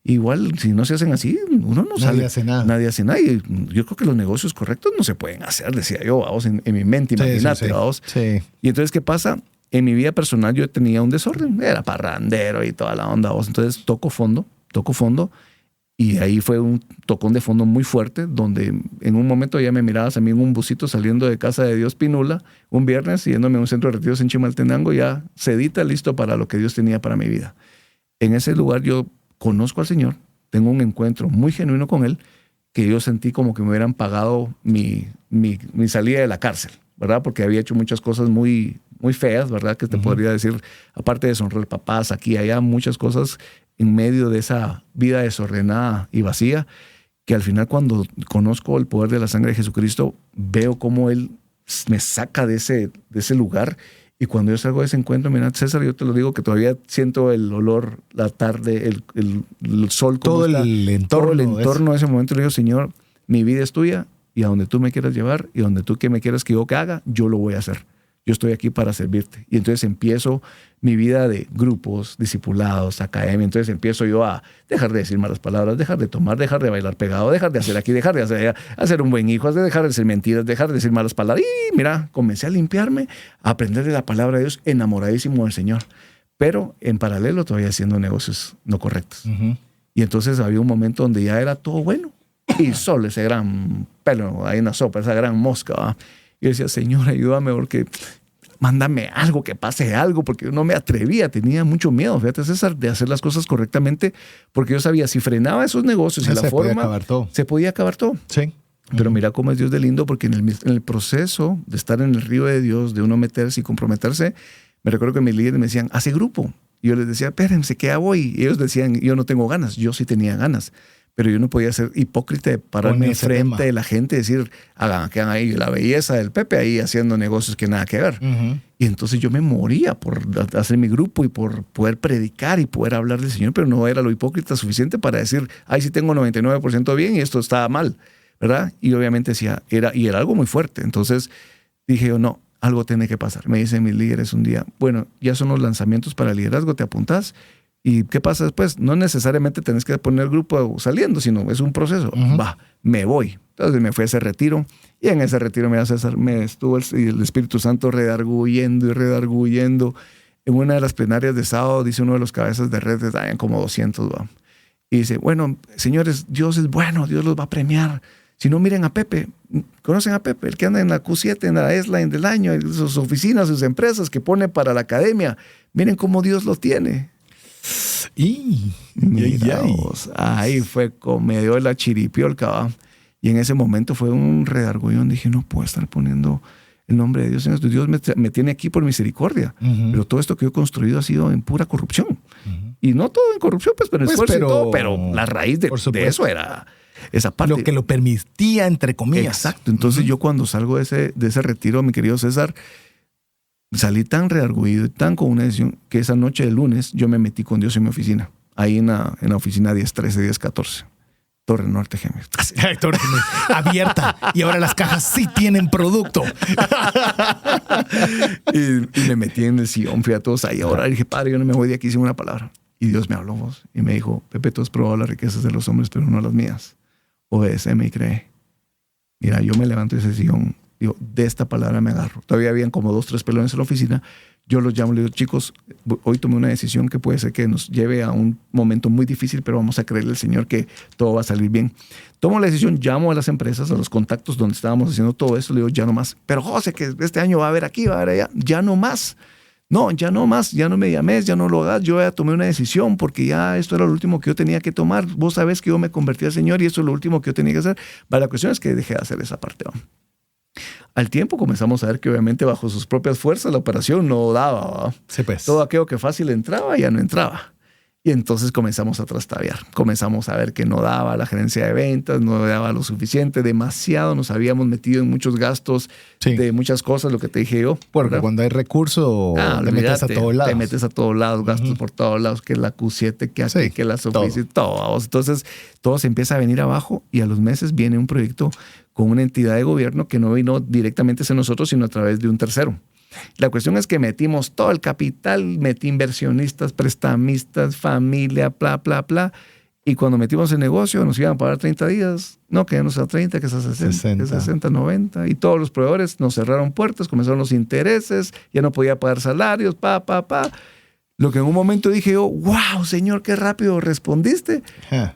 Igual, si no se hacen así, uno no sabe. Nadie hace nada. Nadie hace nada. Y yo creo que los negocios correctos no se pueden hacer, decía yo, vamos, en mi mente, imagínate, vamos. Sí. Y entonces, ¿qué pasa? En mi vida personal yo tenía un desorden. Era parrandero y toda la onda, vamos. Entonces, toco fondo. Y ahí fue un tocón de fondo muy fuerte, donde en un momento ya me mirabas a mí en un busito saliendo de casa de Dios Pinula, un viernes, yéndome a un centro de retiros en Chimaltenango, ya sedita, listo para lo que Dios tenía para mi vida. En ese lugar yo conozco al Señor, tengo un encuentro muy genuino con Él, que yo sentí como que me hubieran pagado mi salida de la cárcel, ¿verdad? Porque había hecho muchas cosas muy, muy feas, ¿verdad? Que te podría decir, aparte de deshonrar papás, aquí y allá, muchas cosas en medio de esa vida desordenada y vacía, que al final cuando conozco el poder de la sangre de Jesucristo, veo cómo Él me saca de ese lugar. Y cuando yo salgo de ese encuentro, mira, César, yo te lo digo que todavía siento el olor, la tarde, el sol. Todo el entorno de ese momento. Le digo, Señor, mi vida es tuya y a donde tú me quieras llevar y a donde tú me quieras que yo que haga, yo lo voy a hacer. Yo estoy aquí para servirte. Y entonces empiezo mi vida de grupos, discipulados, academia. Entonces empiezo yo a dejar de decir malas palabras, dejar de tomar, dejar de bailar pegado, dejar de hacer aquí, dejar de hacer un buen hijo, dejar de decir mentiras, dejar de decir malas palabras. Y mira, comencé a limpiarme, a aprender de la palabra de Dios, enamoradísimo del Señor. Pero en paralelo todavía haciendo negocios no correctos. Y entonces había un momento donde ya era todo bueno. Y solo ese gran pelo ahí en la sopa, esa gran mosca, ¿va? Y yo decía, Señor, ayúdame porque mándame algo, que pase algo, porque yo no me atrevía, tenía mucho miedo, fíjate, César, de hacer las cosas correctamente, porque yo sabía, si frenaba esos negocios y la forma, se podía acabar todo. Sí. Pero mira cómo es Dios de lindo, porque en el proceso de estar en el río de Dios, de uno meterse y comprometerse, me recuerdo que mis líderes me decían, hace grupo. Y yo les decía, espérense, ¿qué hago? Y ellos decían, yo no tengo ganas. Yo sí tenía ganas. Pero yo no podía ser hipócrita de pararme enfrente de la gente y decir, quedan ahí la belleza del Pepe ahí haciendo negocios que nada que ver. Y entonces yo me moría por hacer mi grupo y por poder predicar y poder hablar del Señor, pero no era lo hipócrita suficiente para decir, ay, sí tengo 99% bien y esto está mal, ¿verdad? Y obviamente decía, era algo muy fuerte. Entonces dije yo, no, algo tiene que pasar. Me dicen mis líderes un día, bueno, ya son los lanzamientos para el liderazgo, ¿te apuntás? ¿Y qué pasa después? No necesariamente tenés que poner el grupo saliendo, sino es un proceso. Va, me voy. Entonces me fui a ese retiro y en ese retiro, mira, César, me estuvo el Espíritu Santo redarguyendo. En una de las plenarias de sábado, dice uno de los cabezas de red, hay como 200, ¿va? Y dice, bueno, señores, Dios es bueno, Dios los va a premiar. Si no, miren a Pepe. ¿Conocen a Pepe? El que anda en la Q7, en la S-Line del año, en sus oficinas, sus empresas que pone para la academia. Miren cómo Dios lo tiene. Y ahí fue como me dio la chiripiolca, ¿va? Y en ese momento fue un redargullón. Dije, no puedo estar poniendo el nombre de Dios en esto. Dios me tiene aquí por misericordia. Pero todo esto que yo he construido ha sido en pura corrupción. Y no todo en corrupción, pues, pero esfuerzo y todo. Pero la raíz de eso era esa parte. Lo que lo permitía, entre comillas. Exacto. Entonces yo cuando salgo de ese retiro, mi querido César, salí tan redarguido y tan con una decisión que esa noche de lunes yo me metí con Dios en mi oficina. Ahí en la oficina 1013, 1014. Torre Norte Géminis. Torre abierta. Y ahora las cajas sí tienen producto. y me metí en el sillón, fui a todos ahí a orar. Y dije, Padre, yo no me voy de aquí sin una palabra. Y Dios me habló vos y me dijo, Pepe, tú has probado las riquezas de los hombres, pero no las mías. Obedéceme y cree. Mira, yo me levanto de ese sillón. Digo, de esta palabra me agarro. Todavía habían como 2, 3 pelones en la oficina. Yo los llamo y les digo, chicos, hoy tomé una decisión que puede ser que nos lleve a un momento muy difícil, pero vamos a creerle al Señor que todo va a salir bien. Tomo la decisión, llamo a las empresas, a los contactos donde estábamos haciendo todo esto, le digo, ya no más. Pero José, que este año va a haber aquí, va a haber allá, ya no más. No, ya no más, ya no me llames, ya no lo hagas. Yo ya tomé una decisión porque ya esto era lo último que yo tenía que tomar. Vos sabés que yo me convertí al Señor y eso es lo último que yo tenía que hacer. Pero la cuestión es que dejé de hacer esa parte, ¿no? Al tiempo comenzamos a ver que obviamente bajo sus propias fuerzas la operación no daba, ¿va? Sí, pues. Todo aquello que fácil entraba ya no entraba. Y entonces comenzamos a trastabillar. Comenzamos a ver que no daba la gerencia de ventas, no daba lo suficiente, demasiado. Nos habíamos metido en muchos gastos de muchas cosas, lo que te dije yo. Porque cuando hay recursos, te metes a todos lados. Te metes a todos lados, gastos por todos lados, que la Q7, que aquí, que las oficinas, todo. Entonces, todo se empieza a venir abajo y a los meses viene un proyecto con una entidad de gobierno que no vino directamente hacia nosotros, sino a través de un tercero. La cuestión es que metimos todo el capital, metí inversionistas, prestamistas, familia, bla, bla, bla. Y cuando metimos el negocio, nos iban a pagar 30 días. No, que ya no sea 30, que sea 60, que 60, 90. Y todos los proveedores nos cerraron puertas, comenzaron los intereses, ya no podía pagar salarios, Lo que en un momento dije yo, wow, señor, qué rápido respondiste.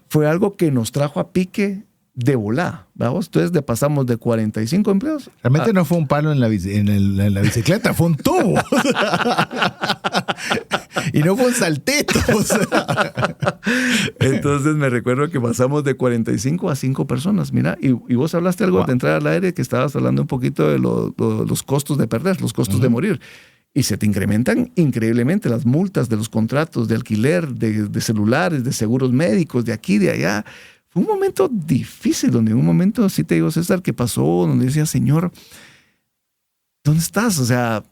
Fue algo que nos trajo a pique de volada, ¿vamos? Entonces pasamos de 45 empleos. Realmente no fue un palo en la bicicleta, fue un tubo. Y no fue un saltito. Entonces me recuerdo que pasamos de 45 a 5 personas. Mira, y vos hablaste algo de entrar al aire, que estabas hablando un poquito de los costos de perder, los costos de morir. Y se te incrementan increíblemente las multas de los contratos de alquiler, de celulares, de seguros médicos, de aquí, de allá. Fue un momento difícil, donde en un momento, sí te digo, César, que pasó, donde decía, Señor, ¿dónde estás? O sea,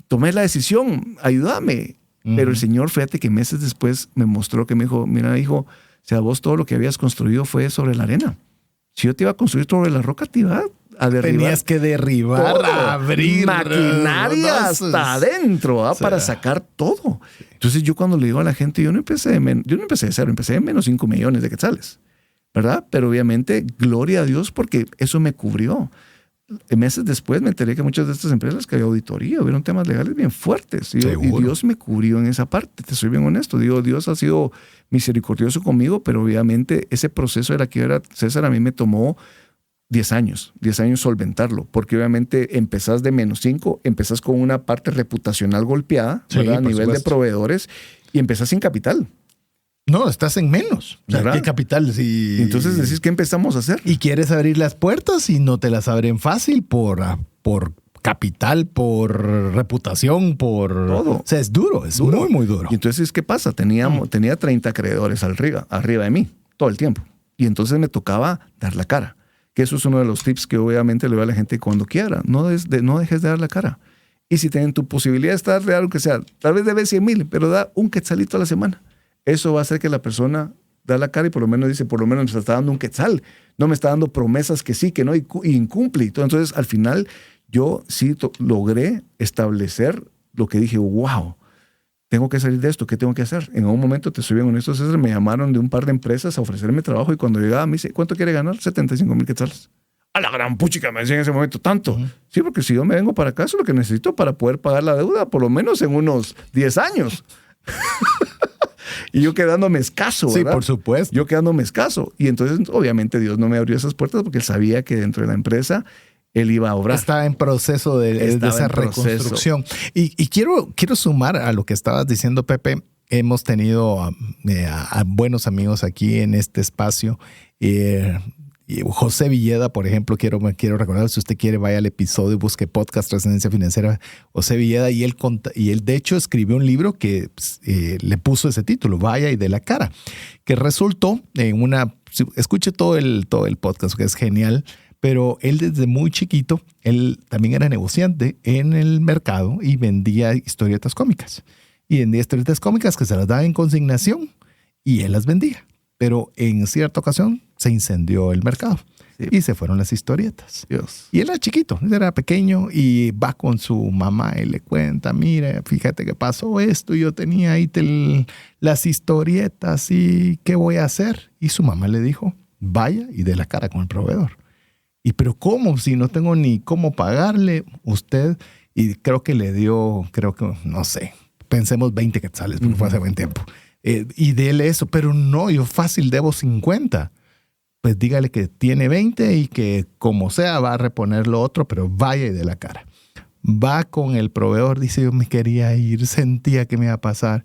tomé la decisión, ayúdame. Pero el Señor, fíjate que meses después me mostró, que me dijo, mira, hijo, o sea, vos todo lo que habías construido fue sobre la arena. Si yo te iba a construir sobre la roca, te iba a derribar. Tenías que derribar, todo, abrir maquinaria hasta adentro, para sacar todo. Entonces yo cuando le digo a la gente, yo no empecé de cero, empecé de menos 5 millones de quetzales, ¿verdad? Pero obviamente, gloria a Dios, porque eso me cubrió. Meses después me enteré que muchas de estas empresas que había auditoría, hubieron temas legales bien fuertes. Y Dios me cubrió en esa parte, te soy bien honesto. Digo, Dios ha sido misericordioso conmigo, pero obviamente ese proceso de la quiebra, César, a mí me tomó 10 años solventarlo, porque obviamente empezás de menos 5, empezás con una parte reputacional golpeada, ¿verdad? A nivel de proveedores, y empezás sin capital. No, estás en menos. O sea, ¿qué capital? Si... Entonces decís, ¿qué empezamos a hacer? Y quieres abrir las puertas y no te las abren fácil por capital, por reputación, por... Todo. O sea, es duro, es muy, muy duro. Y entonces, ¿qué pasa? Tenía 30 acreedores arriba de mí, todo el tiempo. Y entonces me tocaba dar la cara. Que eso es uno de los tips que obviamente le doy a la gente cuando quiera. No dejes de dar la cara. Y si tienen tu posibilidad de estar real, que sea, tal vez debes 100,000, pero da un quetzalito a la semana. Eso va a hacer que la persona da la cara y por lo menos dice, por lo menos me está dando un quetzal. No me está dando promesas que sí, que no, y incumple. Entonces, al final, yo sí logré establecer lo que dije, wow, tengo que salir de esto, ¿qué tengo que hacer? En un momento, te soy bien honesto, César, me llamaron de un par de empresas a ofrecerme trabajo y cuando llegaba me dice, ¿cuánto quiere ganar? 75,000 quetzales. A la gran puchica, me decía en ese momento, ¿tanto? Sí, porque si yo me vengo para acá, eso es lo que necesito para poder pagar la deuda, por lo menos en unos 10 años. Y yo quedándome escaso, ¿verdad? Sí, por supuesto. Yo quedándome escaso. Y entonces, obviamente, Dios no me abrió esas puertas porque él sabía que dentro de la empresa él iba a obrar. Estaba en proceso de esa reconstrucción. Y quiero sumar a lo que estabas diciendo, Pepe. Hemos tenido a buenos amigos aquí en este espacio. Y José Villeda, por ejemplo, quiero recordar, si usted quiere, vaya al episodio y busque podcast Trascendencia Financiera, José Villeda, y él de hecho escribió un libro que le puso ese título, Vaya y de la cara, que resultó en escuche todo el podcast, que es genial, pero él desde muy chiquito, él también era negociante en el mercado y vendía historietas cómicas. Y vendía historietas cómicas que se las daba en consignación y él las vendía. Pero en cierta ocasión se incendió el mercado y se fueron las historietas. Dios. Y él era chiquito, él era pequeño y va con su mamá y le cuenta, mire, fíjate que pasó esto y yo tenía ahí las historietas y ¿qué voy a hacer? Y su mamá le dijo, vaya y dé la cara con el proveedor. Y pero ¿cómo? Si no tengo ni cómo pagarle usted. Y creo que le dio, no sé, pensemos 20 quetzales, porque fue hace buen tiempo. Y dele eso, pero no, yo fácil debo 50. Pues dígale que tiene 20 y que como sea va a reponer lo otro, pero vaya y de la cara. Va con el proveedor, dice, yo me quería ir, sentía que me iba a pasar.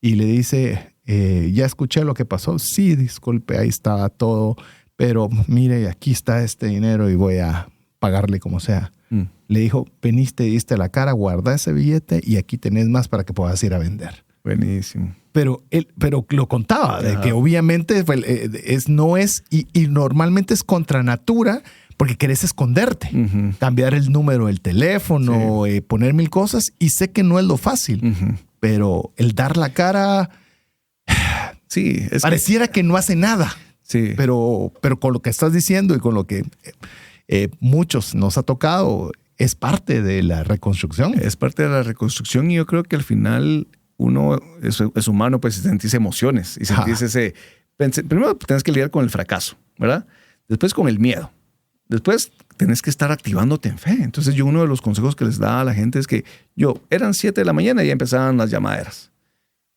Y le dice, ya escuché lo que pasó. Sí, disculpe, ahí estaba todo, pero mire, aquí está este dinero y voy a pagarle como sea. Le dijo, veniste, diste la cara, guarda ese billete y aquí tenés más para que puedas ir a vender. Buenísimo. Pero lo contaba, de que obviamente no es, y normalmente es contra natura, porque querés esconderte, cambiar el número del teléfono, poner 1000 cosas, y sé que no es lo fácil, pero el dar la cara, pareciera que no hace nada. Sí. Pero con lo que estás diciendo y con lo que muchos nos ha tocado, es parte de la reconstrucción. Es parte de la reconstrucción, y yo creo que al final uno es humano, pues, y sentís emociones y sentís ese... Primero tienes que lidiar con el fracaso, ¿verdad? Después con el miedo. Después tenés que estar activándote en fe. Entonces yo uno de los consejos que les daba a la gente es que eran 7 de la mañana y ya empezaban las llamaderas.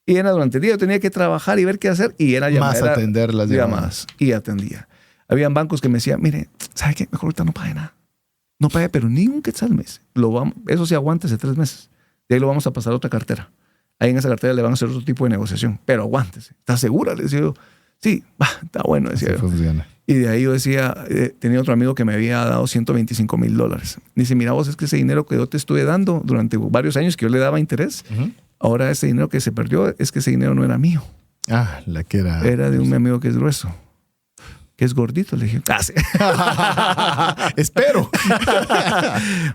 Y era durante el día, yo tenía que trabajar y ver qué hacer, y era más atender las llamadas. Y atendía. Habían bancos que me decían, mire, ¿sabe qué? Mejor ahorita no pague nada. No pague, pero ni un quetzal al mes. Eso sí, aguántese 3 meses. De ahí lo vamos a pasar a otra cartera. Ahí en esa cartera le van a hacer otro tipo de negociación. Pero aguántese. ¿Estás segura? Le decía yo. Sí, está bueno, decía yo. Funciona. Y de ahí yo decía, tenía otro amigo que me había dado $125,000. Dice, mira vos, es que ese dinero que yo te estuve dando durante varios años que yo le daba interés, ahora ese dinero que se perdió, es que ese dinero no era mío. La que era... Era de un amigo que es grueso, que es gordito. Le dije, espero.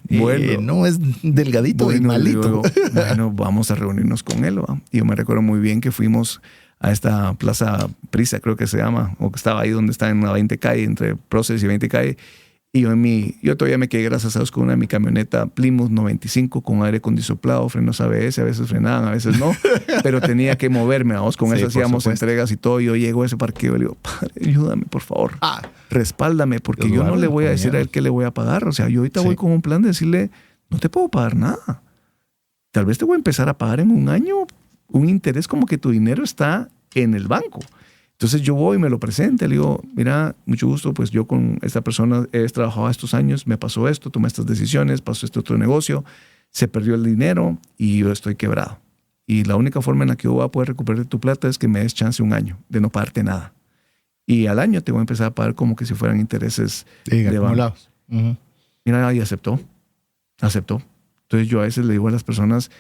Bueno, no es delgadito y malito. Bueno, vamos a reunirnos con él, ¿va? Y yo me recuerdo muy bien que fuimos a esta Plaza Prisa, creo que se llama, o que estaba ahí donde está en la 20 calle, entre Proces y 20 calle. Y yo todavía me quedé, gracias a Dios, con una de mi camioneta Plymouth 95 con aire acondicionado, frenos ABS, a veces frenaban, a veces no, pero tenía que moverme, vamos, con eso hacíamos entregas y todo. Yo llego a ese parqueo y le digo, padre, ayúdame, por favor, respáldame, porque yo no le voy a decir a él que le voy a pagar. O sea, yo ahorita voy con un plan de decirle, no te puedo pagar nada. Tal vez te voy a empezar a pagar en un año un interés como que tu dinero está en el banco. Entonces yo voy y me lo presento, le digo, mira, mucho gusto, pues yo con esta persona he trabajado estos años, me pasó esto, tomé estas decisiones, pasó este otro negocio, se perdió el dinero y yo estoy quebrado. Y la única forma en la que yo voy a poder recuperar tu plata es que me des chance un año de no pagarte nada. Y al año te voy a empezar a pagar como que si fueran intereses de banco. Mira, y aceptó. Entonces yo a veces le digo a las personas,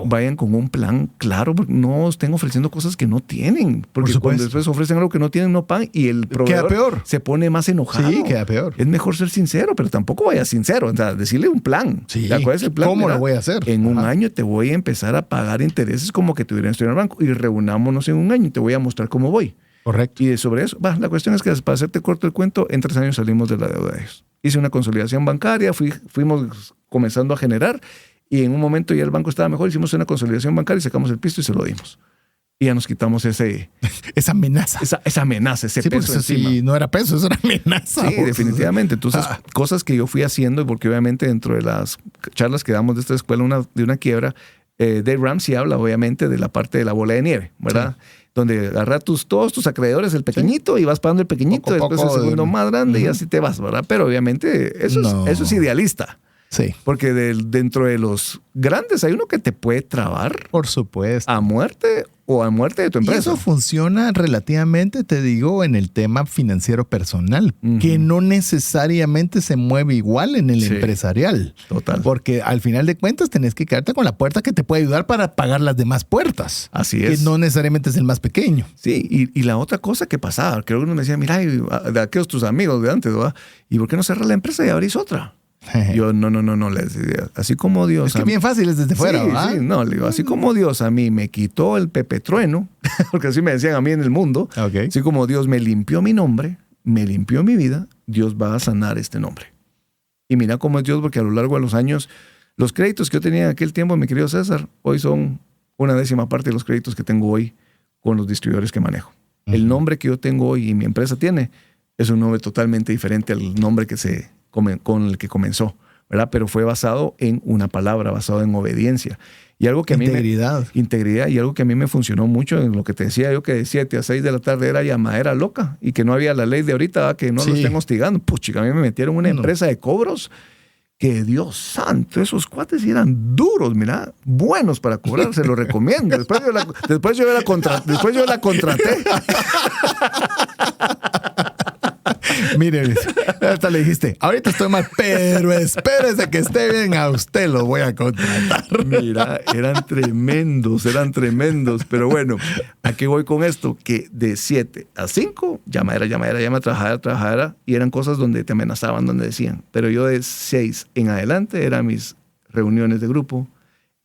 vayan con un plan claro, porque no estén ofreciendo cosas que no tienen. Porque cuando después ofrecen algo que no tienen, no pagan, y el proveedor queda peor. Se pone más enojado. Sí, queda peor. Es mejor ser sincero, pero tampoco vayas sincero. O sea, decirle un plan. Sí. ¿Cuál es el plan? ¿Cómo lo voy a hacer? En un año te voy a empezar a pagar intereses como que tuvieran estudiado en el banco, y reunámonos en un año y te voy a mostrar cómo voy. Correcto. Y sobre eso, la cuestión es que, para hacerte corto el cuento, en 3 años salimos de la deuda de ellos. Hice una consolidación bancaria, fuimos comenzando a generar. Y en un momento ya el banco estaba mejor, hicimos una consolidación bancaria y sacamos el pisto y se lo dimos. Y ya nos quitamos esa amenaza. Esa amenaza, ese peso encima. Sí, no era peso, eso era amenaza. Sí, definitivamente. Entonces, cosas que yo fui haciendo, porque obviamente dentro de las charlas que damos de esta escuela, de una quiebra, Dave Ramsey habla obviamente de la parte de la bola de nieve, ¿verdad? Sí. Donde agarras todos tus acreedores, el pequeñito, y vas pagando el pequeñito, después el segundo más grande, y así te vas, ¿verdad? Pero obviamente eso es idealista. Sí. Porque dentro de los grandes hay uno que te puede trabar. Por supuesto. A muerte o a muerte de tu empresa. Y eso funciona relativamente, te digo, en el tema financiero personal, que no necesariamente se mueve igual en el empresarial. Total. Porque al final de cuentas tenés que quedarte con la puerta que te puede ayudar para pagar las demás puertas. Así es. Que no necesariamente es el más pequeño. Sí, y la otra cosa que pasaba, creo que uno me decía, mira, de aquellos tus amigos de antes, ¿verdad? ¿Y por qué no cerrar la empresa y abrís otra? Yo, no, les decía, así como Dios... Es que bien fácil es desde fuera, ¿verdad? Sí, no, le digo, así como Dios a mí me quitó el pepetrueno, porque así me decían a mí en el mundo, así como Dios me limpió mi nombre, me limpió mi vida, Dios va a sanar este nombre. Y mira cómo es Dios, porque a lo largo de los años, los créditos que yo tenía en aquel tiempo, mi querido César, hoy son 1/10 parte de los créditos que tengo hoy con los distribuidores que manejo. El nombre que yo tengo hoy y mi empresa tiene es un nombre totalmente diferente al nombre con el que comenzó, ¿verdad? Pero fue basado en una palabra, basado en obediencia. Y algo que integridad. Y algo que a mí me funcionó mucho en lo que te decía yo, que de 7 a 6 de la tarde era llamadera loca y que no había la ley de ahorita, que no lo estén hostigando. Puchica, a mí me metieron una empresa de cobros que, Dios santo, esos cuates eran duros, mira, buenos para cobrar, se lo recomiendo. Después yo la contraté. Miren, hasta le dijiste, ahorita estoy mal, pero espérese que esté bien, a usted lo voy a contratar. Mira, eran tremendos. Pero bueno, ¿a qué voy con esto? Que de 7 a 5, llamadera, trabajadera, y eran cosas donde te amenazaban, donde decían. Pero yo de 6 en adelante eran mis reuniones de grupo,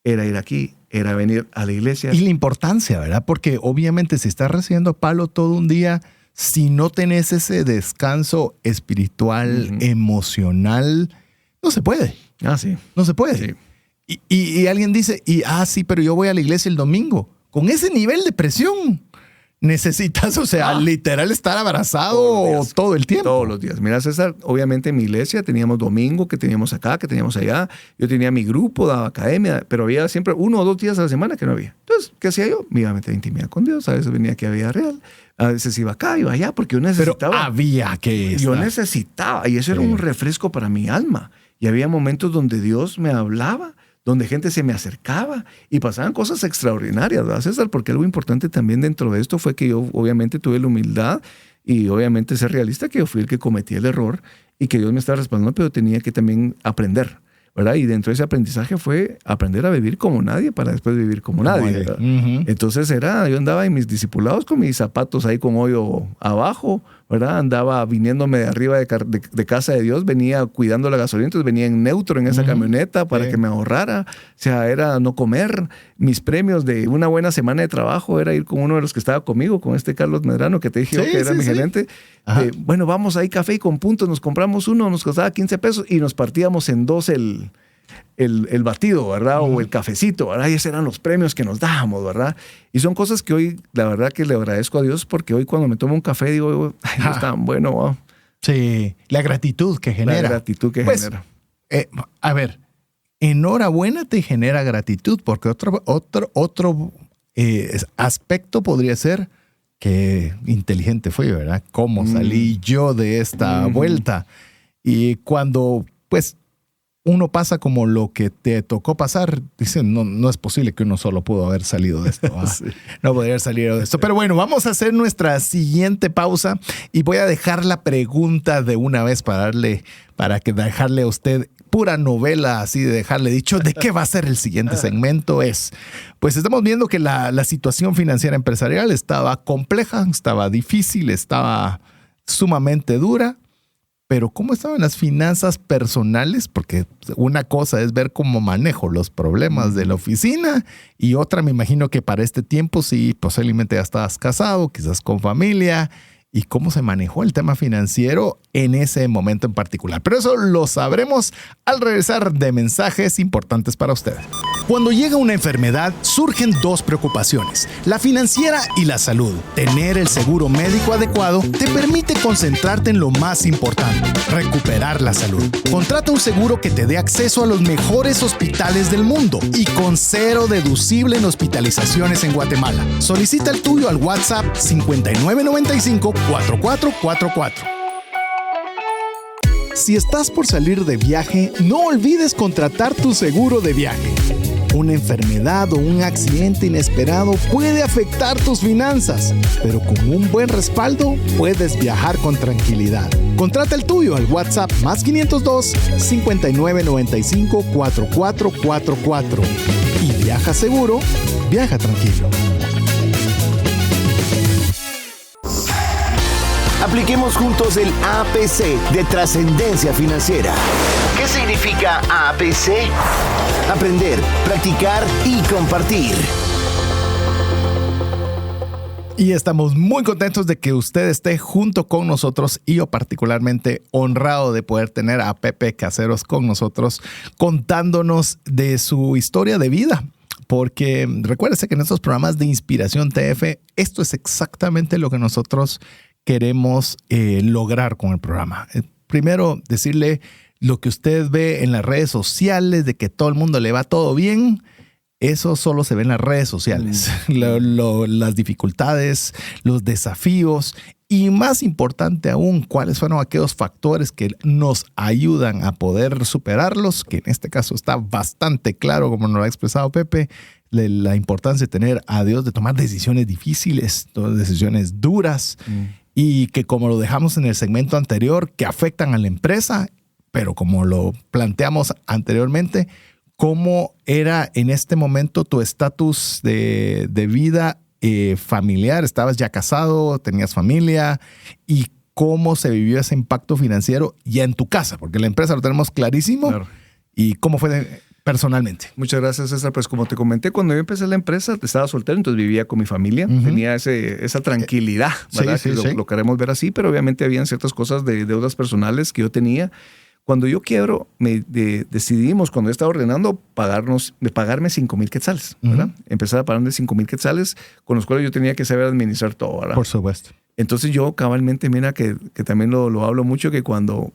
era ir aquí, era venir a la iglesia. Y la importancia, ¿verdad? Porque obviamente si estás recibiendo palo todo un día, si no tenés ese descanso espiritual, emocional, no se puede. Sí. No se puede. Sí. Y alguien dice, sí, pero yo voy a la iglesia el domingo. Con ese nivel de presión, necesitas, literal estar abrazado todo el tiempo. Todos los días. Mira, César, obviamente en mi iglesia teníamos domingo, que teníamos acá, que teníamos allá. Yo tenía mi grupo, daba academia, pero había siempre 1 o 2 días a la semana que no había. Entonces, ¿qué hacía yo? Me iba a meter en intimidad con Dios. A veces venía aquí a Villarreal, a veces iba acá, iba allá, porque yo necesitaba. Pero había que estar. Yo necesitaba, y eso era un refresco para mi alma. Y había momentos donde Dios me hablaba, donde gente se me acercaba y pasaban cosas extraordinarias, ¿verdad, César? Porque algo importante también dentro de esto fue que yo obviamente tuve la humildad y obviamente ser realista, que yo fui el que cometí el error y que Dios me estaba respaldando, pero tenía que también aprender, ¿verdad? Y dentro de ese aprendizaje fue aprender a vivir como nadie para después vivir como nadie, ¿verdad? Entonces yo andaba en mis discipulados con mis zapatos ahí con hoyo abajo, ¿verdad? Andaba viniéndome de arriba de casa de Dios, venía cuidando la gasolina, entonces venía en neutro en esa camioneta para que me ahorrara. O sea, era no comer. Mis premios de una buena semana de trabajo era ir con uno de los que estaba conmigo, con este Carlos Medrano, que te dije que era mi gerente. Bueno, vamos ahí café y con puntos, nos compramos uno, nos costaba 15 pesos y nos partíamos en 2 el batido, ¿verdad? O el cafecito, ¿verdad? Y esos eran los premios que nos dábamos, ¿verdad? Y son cosas que hoy, la verdad que le agradezco a Dios, porque hoy cuando me tomo un café digo, ay, no es tan bueno, wow. Sí, la gratitud que genera. La gratitud que genera. A ver, enhorabuena te genera gratitud, porque otro aspecto podría ser que inteligente fui, ¿verdad? ¿Cómo salí yo de esta vuelta? Y cuando, pues, uno pasa como lo que te tocó pasar, dicen, no es posible que uno solo pudo haber salido de esto. Sí. No podría haber salido de esto. Pero bueno, vamos a hacer nuestra siguiente pausa y voy a dejar la pregunta de una vez para dejarle a usted pura novela, así de dejarle dicho de qué va a ser el siguiente segmento. Pues estamos viendo que la situación financiera empresarial estaba compleja, estaba difícil, estaba sumamente dura. Pero ¿cómo estaban las finanzas personales? Porque una cosa es ver cómo manejo los problemas de la oficina y otra, me imagino que para este tiempo sí, posiblemente ya estabas casado, quizás con familia, y cómo se manejó el tema financiero en ese momento en particular. Pero eso lo sabremos al regresar de mensajes importantes para usted. Cuando llega una enfermedad, surgen 2 preocupaciones, la financiera y la salud. Tener el seguro médico adecuado te permite concentrarte en lo más importante, recuperar la salud. Contrata un seguro que te dé acceso a los mejores hospitales del mundo y con 0 deducible en hospitalizaciones en Guatemala. Solicita el tuyo al WhatsApp 5995-4444. Si estás por salir de viaje, no olvides contratar tu seguro de viaje. Una enfermedad o un accidente inesperado puede afectar tus finanzas, pero con un buen respaldo puedes viajar con tranquilidad. Contrata el tuyo al WhatsApp +502 5995 4444 y viaja seguro, viaja tranquilo. Apliquemos juntos el APC de Trascendencia Financiera. ¿Qué significa APC? Aprender, practicar y compartir. Y estamos muy contentos de que usted esté junto con nosotros y yo particularmente honrado de poder tener a Pepe Caseros con nosotros contándonos de su historia de vida. Porque recuérdese que en estos programas de Inspiración TF, esto es exactamente lo que nosotros queremos lograr con el programa. Primero, decirle lo que usted ve en las redes sociales, de que todo el mundo le va todo bien, eso solo se ve en las redes sociales. Las dificultades, los desafíos y más importante aún, cuáles fueron aquellos factores que nos ayudan a poder superarlos, que en este caso está bastante claro, como nos lo ha expresado Pepe, la importancia de tener a Dios, de tomar decisiones difíciles, decisiones duras. y que, como lo dejamos en el segmento anterior, que afectan a la empresa, pero como lo planteamos anteriormente, ¿cómo era en este momento tu estatus de vida familiar? ¿Estabas ya casado? ¿Tenías familia? ¿Y cómo se vivió ese impacto financiero ya en tu casa? Porque la empresa lo tenemos clarísimo. Claro. ¿Y cómo fue personalmente? Muchas gracias, César. Pues como te comenté, cuando yo empecé la empresa, estaba soltero, entonces vivía con mi familia. Tenía esa tranquilidad, ¿verdad? Sí, que lo queremos ver así, pero obviamente habían ciertas cosas de deudas personales que yo tenía. Cuando yo quiebro, decidimos, cuando yo estaba ordenando, pagarme 5,000 quetzales, ¿verdad? Empezar a pagarme 5,000 quetzales, con los cuales yo tenía que saber administrar todo, ¿verdad? Por supuesto. Entonces yo cabalmente, mira, que también lo hablo mucho, que cuando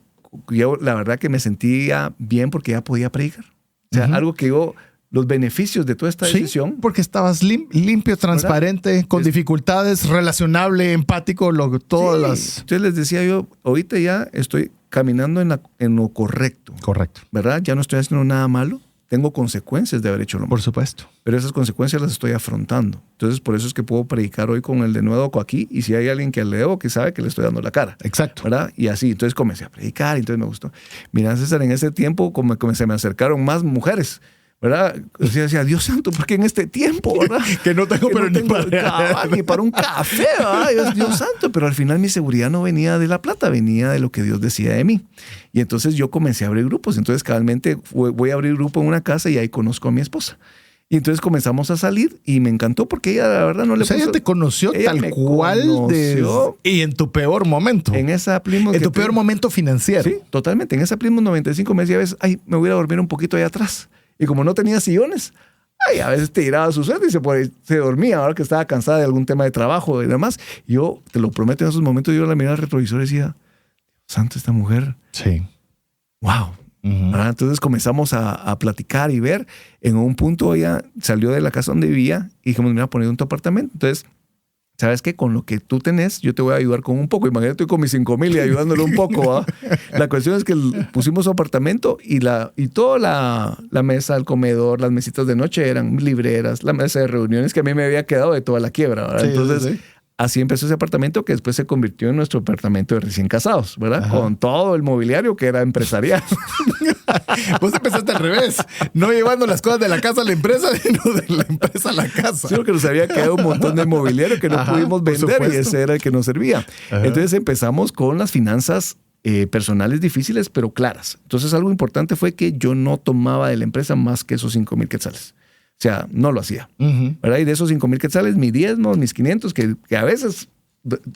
yo la verdad que me sentía bien porque ya podía predicar. O sea, algo que yo, los beneficios de toda esta decisión. Porque estabas limpio, transparente, ¿verdad? Con dificultades, relacionable, empático, todas las... Entonces les decía yo, ahorita ya estoy caminando en lo correcto. Correcto. ¿Verdad? Ya no estoy haciendo nada malo. Tengo consecuencias de haber hecho lo malo. Por supuesto. Pero esas consecuencias las estoy afrontando. Entonces, por eso es que puedo predicar hoy con el denuedo aquí. Y si hay alguien que le debo, que sabe que le estoy dando la cara. Exacto. ¿Verdad? Y así. Entonces comencé a predicar y entonces me gustó. Mira, César, en ese tiempo como se me acercaron más mujeres. ¿Verdad? O sea, decía, Dios santo, ¿por qué en este tiempo, verdad? que no tengo, pero ni para un café, ¿verdad? Dios santo, pero al final mi seguridad no venía de la plata, venía de lo que Dios decía de mí. Y entonces yo comencé a abrir grupos. Entonces, cabalmente voy a abrir grupo en una casa y ahí conozco a mi esposa. Y entonces comenzamos a salir y me encantó porque ella, la verdad, no le puso... ella te conoció tal cual y en tu peor momento. En esa Plymouth... En tu peor momento financiero. Sí, totalmente. En esa Plymouth 95 me decía a veces, ay, me voy a dormir un poquito allá atrás. Y como no tenía sillones, a veces tiraba su suerte y se dormía, ahora que estaba cansada de algún tema de trabajo y demás. Yo, te lo prometo, en esos momentos yo la miraba al retrovisor y decía, santo, esta mujer. Sí. Wow. Entonces comenzamos a platicar y ver. En un punto ella salió de la casa donde vivía y dijimos, mira, poner un tu apartamento. Entonces, ¿sabes qué? Con lo que tú tenés, yo te voy a ayudar con un poco. Imagínate, estoy con mis 5,000 y ayudándole un poco. La cuestión es que pusimos su apartamento y toda la mesa, el comedor, las mesitas de noche eran libreras, la mesa de reuniones que a mí me había quedado de toda la quiebra, ¿verdad? Sí, entonces, así empezó ese apartamento que después se convirtió en nuestro apartamento de recién casados, ¿verdad? Ajá. Con todo el mobiliario que era empresarial. Vos empezaste al revés, no llevando las cosas de la casa a la empresa, sino de la empresa a la casa. Sí, porque nos había quedado un montón de mobiliario que no pudimos vender y ese era el que nos servía. Ajá. Entonces empezamos con las finanzas personales difíciles, pero claras. Entonces algo importante fue que yo no tomaba de la empresa más que esos 5,000 quetzales. O sea, no lo hacía. ¿Verdad? Y de esos 5,000 quetzales, mis diezmos, mis 500, que a veces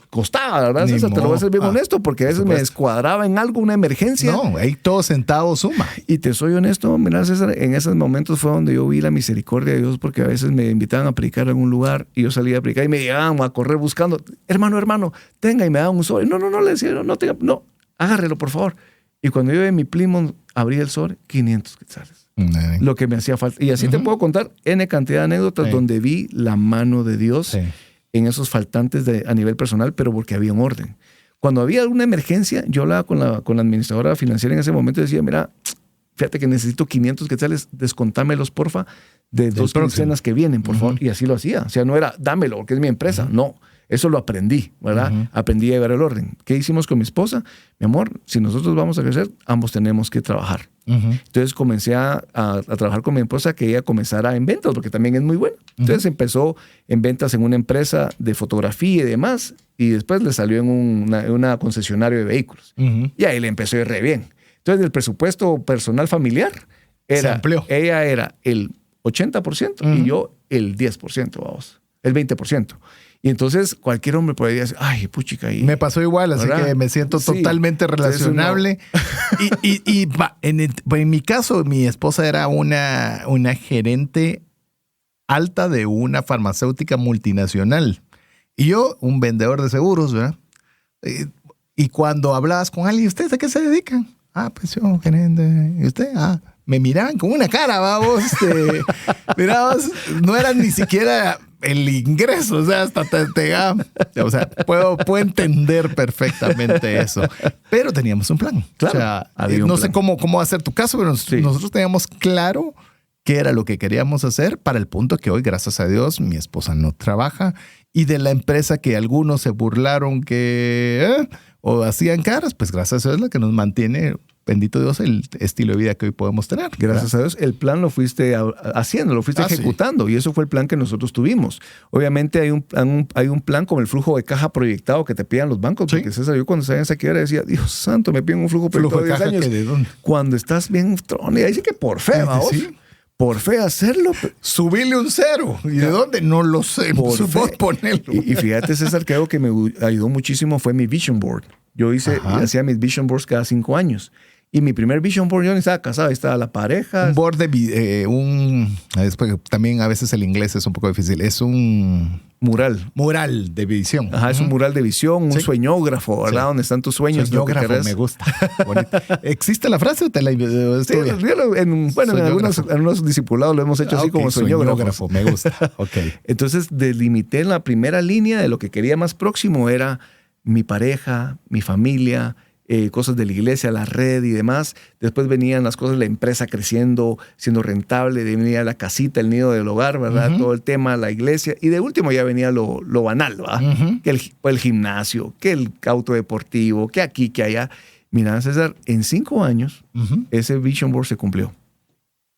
costaba, ¿verdad? César, te lo voy a ser bien honesto, porque a veces me descuadraba en algo, una emergencia. No, ahí todo centavo suma. Y te soy honesto, mira, César, en esos momentos fue donde yo vi la misericordia de Dios, porque a veces me invitaban a predicar en algún lugar y yo salía a predicar y me llegaban a correr buscando, hermano, tenga, y me daban un sobre. No, le decía, no, agárrelo, por favor. Y cuando yo en mi Plymouth abrí el sobre, 500 quetzales. Lo que me hacía falta. Y así te puedo contar N cantidad de anécdotas donde vi la mano de Dios en esos faltantes a nivel personal, pero porque había un orden. Cuando había alguna emergencia, yo hablaba con la administradora financiera en ese momento y decía, mira, fíjate que necesito 500 quetzales, descontámelos, porfa, de 2 quincenas que vienen, por favor. Y así lo hacía. O sea, no era, dámelo, porque es mi empresa. No. Eso lo aprendí, ¿verdad? Aprendí a llevar el orden. ¿Qué hicimos con mi esposa? Mi amor, si nosotros vamos a crecer, ambos tenemos que trabajar. Entonces comencé a trabajar con mi esposa, que ella comenzara en ventas, porque también es muy buena. Entonces empezó en ventas en una empresa de fotografía y demás, y después le salió en una concesionario de vehículos. Y ahí le empezó a ir re bien. Entonces el presupuesto personal familiar ella era el 80% y yo el 10%, vamos, el 20%. Y entonces cualquier hombre podría decir, ay, puchica. Me pasó igual, así ¿verdad? Que me siento totalmente relacionable. En mi caso, mi esposa era una gerente alta de una farmacéutica multinacional. Y yo, un vendedor de seguros, ¿verdad? Y cuando hablabas con alguien, ¿ustedes a qué se dedican? Pues yo, gerente. ¿Y usted? Me miraban con una cara, vamos. Mirabas, no era ni siquiera el ingreso, o sea, hasta o sea, puedo entender perfectamente eso. Pero teníamos un plan. Claro, o sea, no sé cómo va a ser tu caso, pero nosotros teníamos claro qué era lo que queríamos hacer, para el punto que hoy, gracias a Dios, mi esposa no trabaja, y de la empresa que algunos se burlaron o hacían caras, pues gracias a Dios es la que nos mantiene, bendito Dios, el estilo de vida que hoy podemos tener. Gracias a Dios, el plan lo fuiste haciendo, lo fuiste ejecutando, y eso fue el plan que nosotros tuvimos. Obviamente hay un plan como el flujo de caja proyectado que te piden los bancos, porque César, yo cuando estaba en esa quiebra decía, Dios santo, me piden un flujo proyectado de 10 años. ¿De dónde? Cuando estás bien tronado, y ahí sí que por fe, vamos. Sí. Por fe hacerlo. Subirle un 0. ¿Y de dónde? No lo sé. Por fe. Ponerlo. Y fíjate, César, que algo que me ayudó muchísimo fue mi vision board. Yo hacía mis vision boards cada 5 años. Y mi primer vision board, yo ni estaba casado, ahí estaba la pareja. Un board después, también a veces el inglés es un poco difícil. Es un mural de visión. Ajá, es un mural de visión, un sueñógrafo, ¿verdad? Donde están tus sueños. Sueñógrafo, me gusta. ¿Existe la frase o te la sí, en algunos discipulados lo hemos hecho así como sueñógrafo. Me gusta. Okay. Entonces delimité en la primera línea de lo que quería más próximo era mi pareja, mi familia, cosas de la iglesia, la red y demás. Después venían las cosas de la empresa creciendo, siendo rentable, venía la casita, el nido del hogar, ¿verdad? Todo el tema, la iglesia. Y de último ya venía lo banal, ¿verdad? Que el gimnasio, que el auto deportivo, que aquí, que allá. Mira, César, en 5 años ese vision board se cumplió.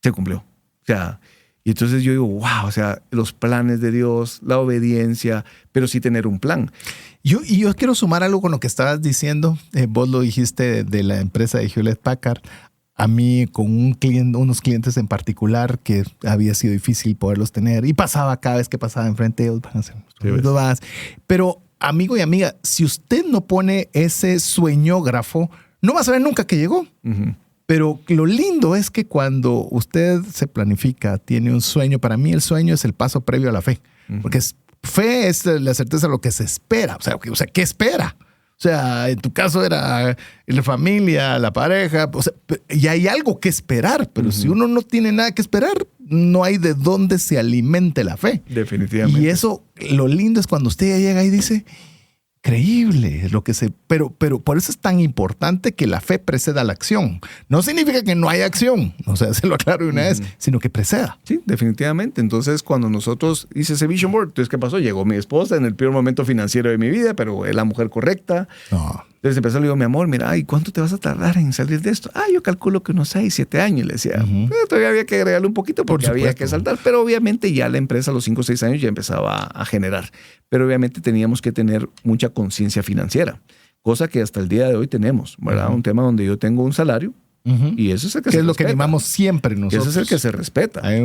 Se cumplió. O sea, y entonces yo digo, wow, o sea, los planes de Dios, la obediencia, pero sí tener un plan. Yo quiero sumar algo con lo que estabas diciendo. Vos lo dijiste de la empresa de Hewlett Packard. A mí, con unos clientes en particular que había sido difícil poderlos tener. Y pasaba cada vez que pasaba enfrente de ellos. Van a ser nuestros más. Pero, amigo y amiga, si usted no pone ese sueñógrafo, no va a saber nunca que llegó. Pero lo lindo es que cuando usted se planifica, tiene un sueño. Para mí el sueño es el paso previo a la fe. Porque fe es la certeza de lo que se espera. O sea, ¿qué espera? O sea, en tu caso era la familia, la pareja. O sea, y hay algo que esperar. Pero si uno no tiene nada que esperar, no hay de dónde se alimente la fe. Definitivamente. Y eso, lo lindo es cuando usted ya llega y dice... Increíble lo que pero por eso es tan importante que la fe preceda la acción. No significa que no haya acción, o sea, se lo aclaro una vez, sino que preceda. Sí, definitivamente. Entonces, cuando nosotros hice ese vision board, entonces, ¿qué pasó? Llegó mi esposa en el peor momento financiero de mi vida, pero es la mujer correcta. No. Entonces empezó, le digo, mi amor, mira, ¿y cuánto te vas a tardar en salir de esto? Yo calculo que unos 6, 7 años. Le decía, todavía había que agregarle un poquito porque había que saltar. Pero obviamente ya la empresa a los 5 o 6 años ya empezaba a generar. Pero obviamente teníamos que tener mucha conciencia financiera, cosa que hasta el día de hoy tenemos, ¿verdad? Un tema donde yo tengo un salario y eso es el que se respeta. Es lo que animamos siempre nosotros. Ese es el que se respeta. Hay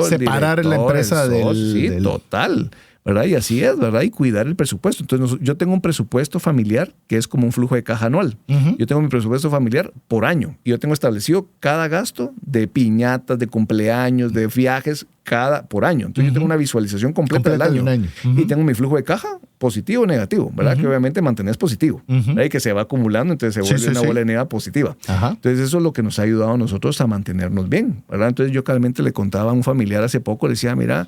separar la empresa del... total. ¿Verdad? Y así es, ¿verdad? Y cuidar el presupuesto. Entonces, yo tengo un presupuesto familiar que es como un flujo de caja anual. Yo tengo mi presupuesto familiar por año. Y yo tengo establecido cada gasto de piñatas, de cumpleaños, de viajes, por año. Entonces, yo tengo una visualización completa del año. Y tengo mi flujo de caja positivo o negativo, ¿verdad? Que obviamente mantenés positivo. Y que se va acumulando, entonces se vuelve una bola de nieve positiva. Entonces, eso es lo que nos ha ayudado a nosotros a mantenernos bien, ¿verdad? Entonces, yo claramente le contaba a un familiar hace poco, le decía, mira...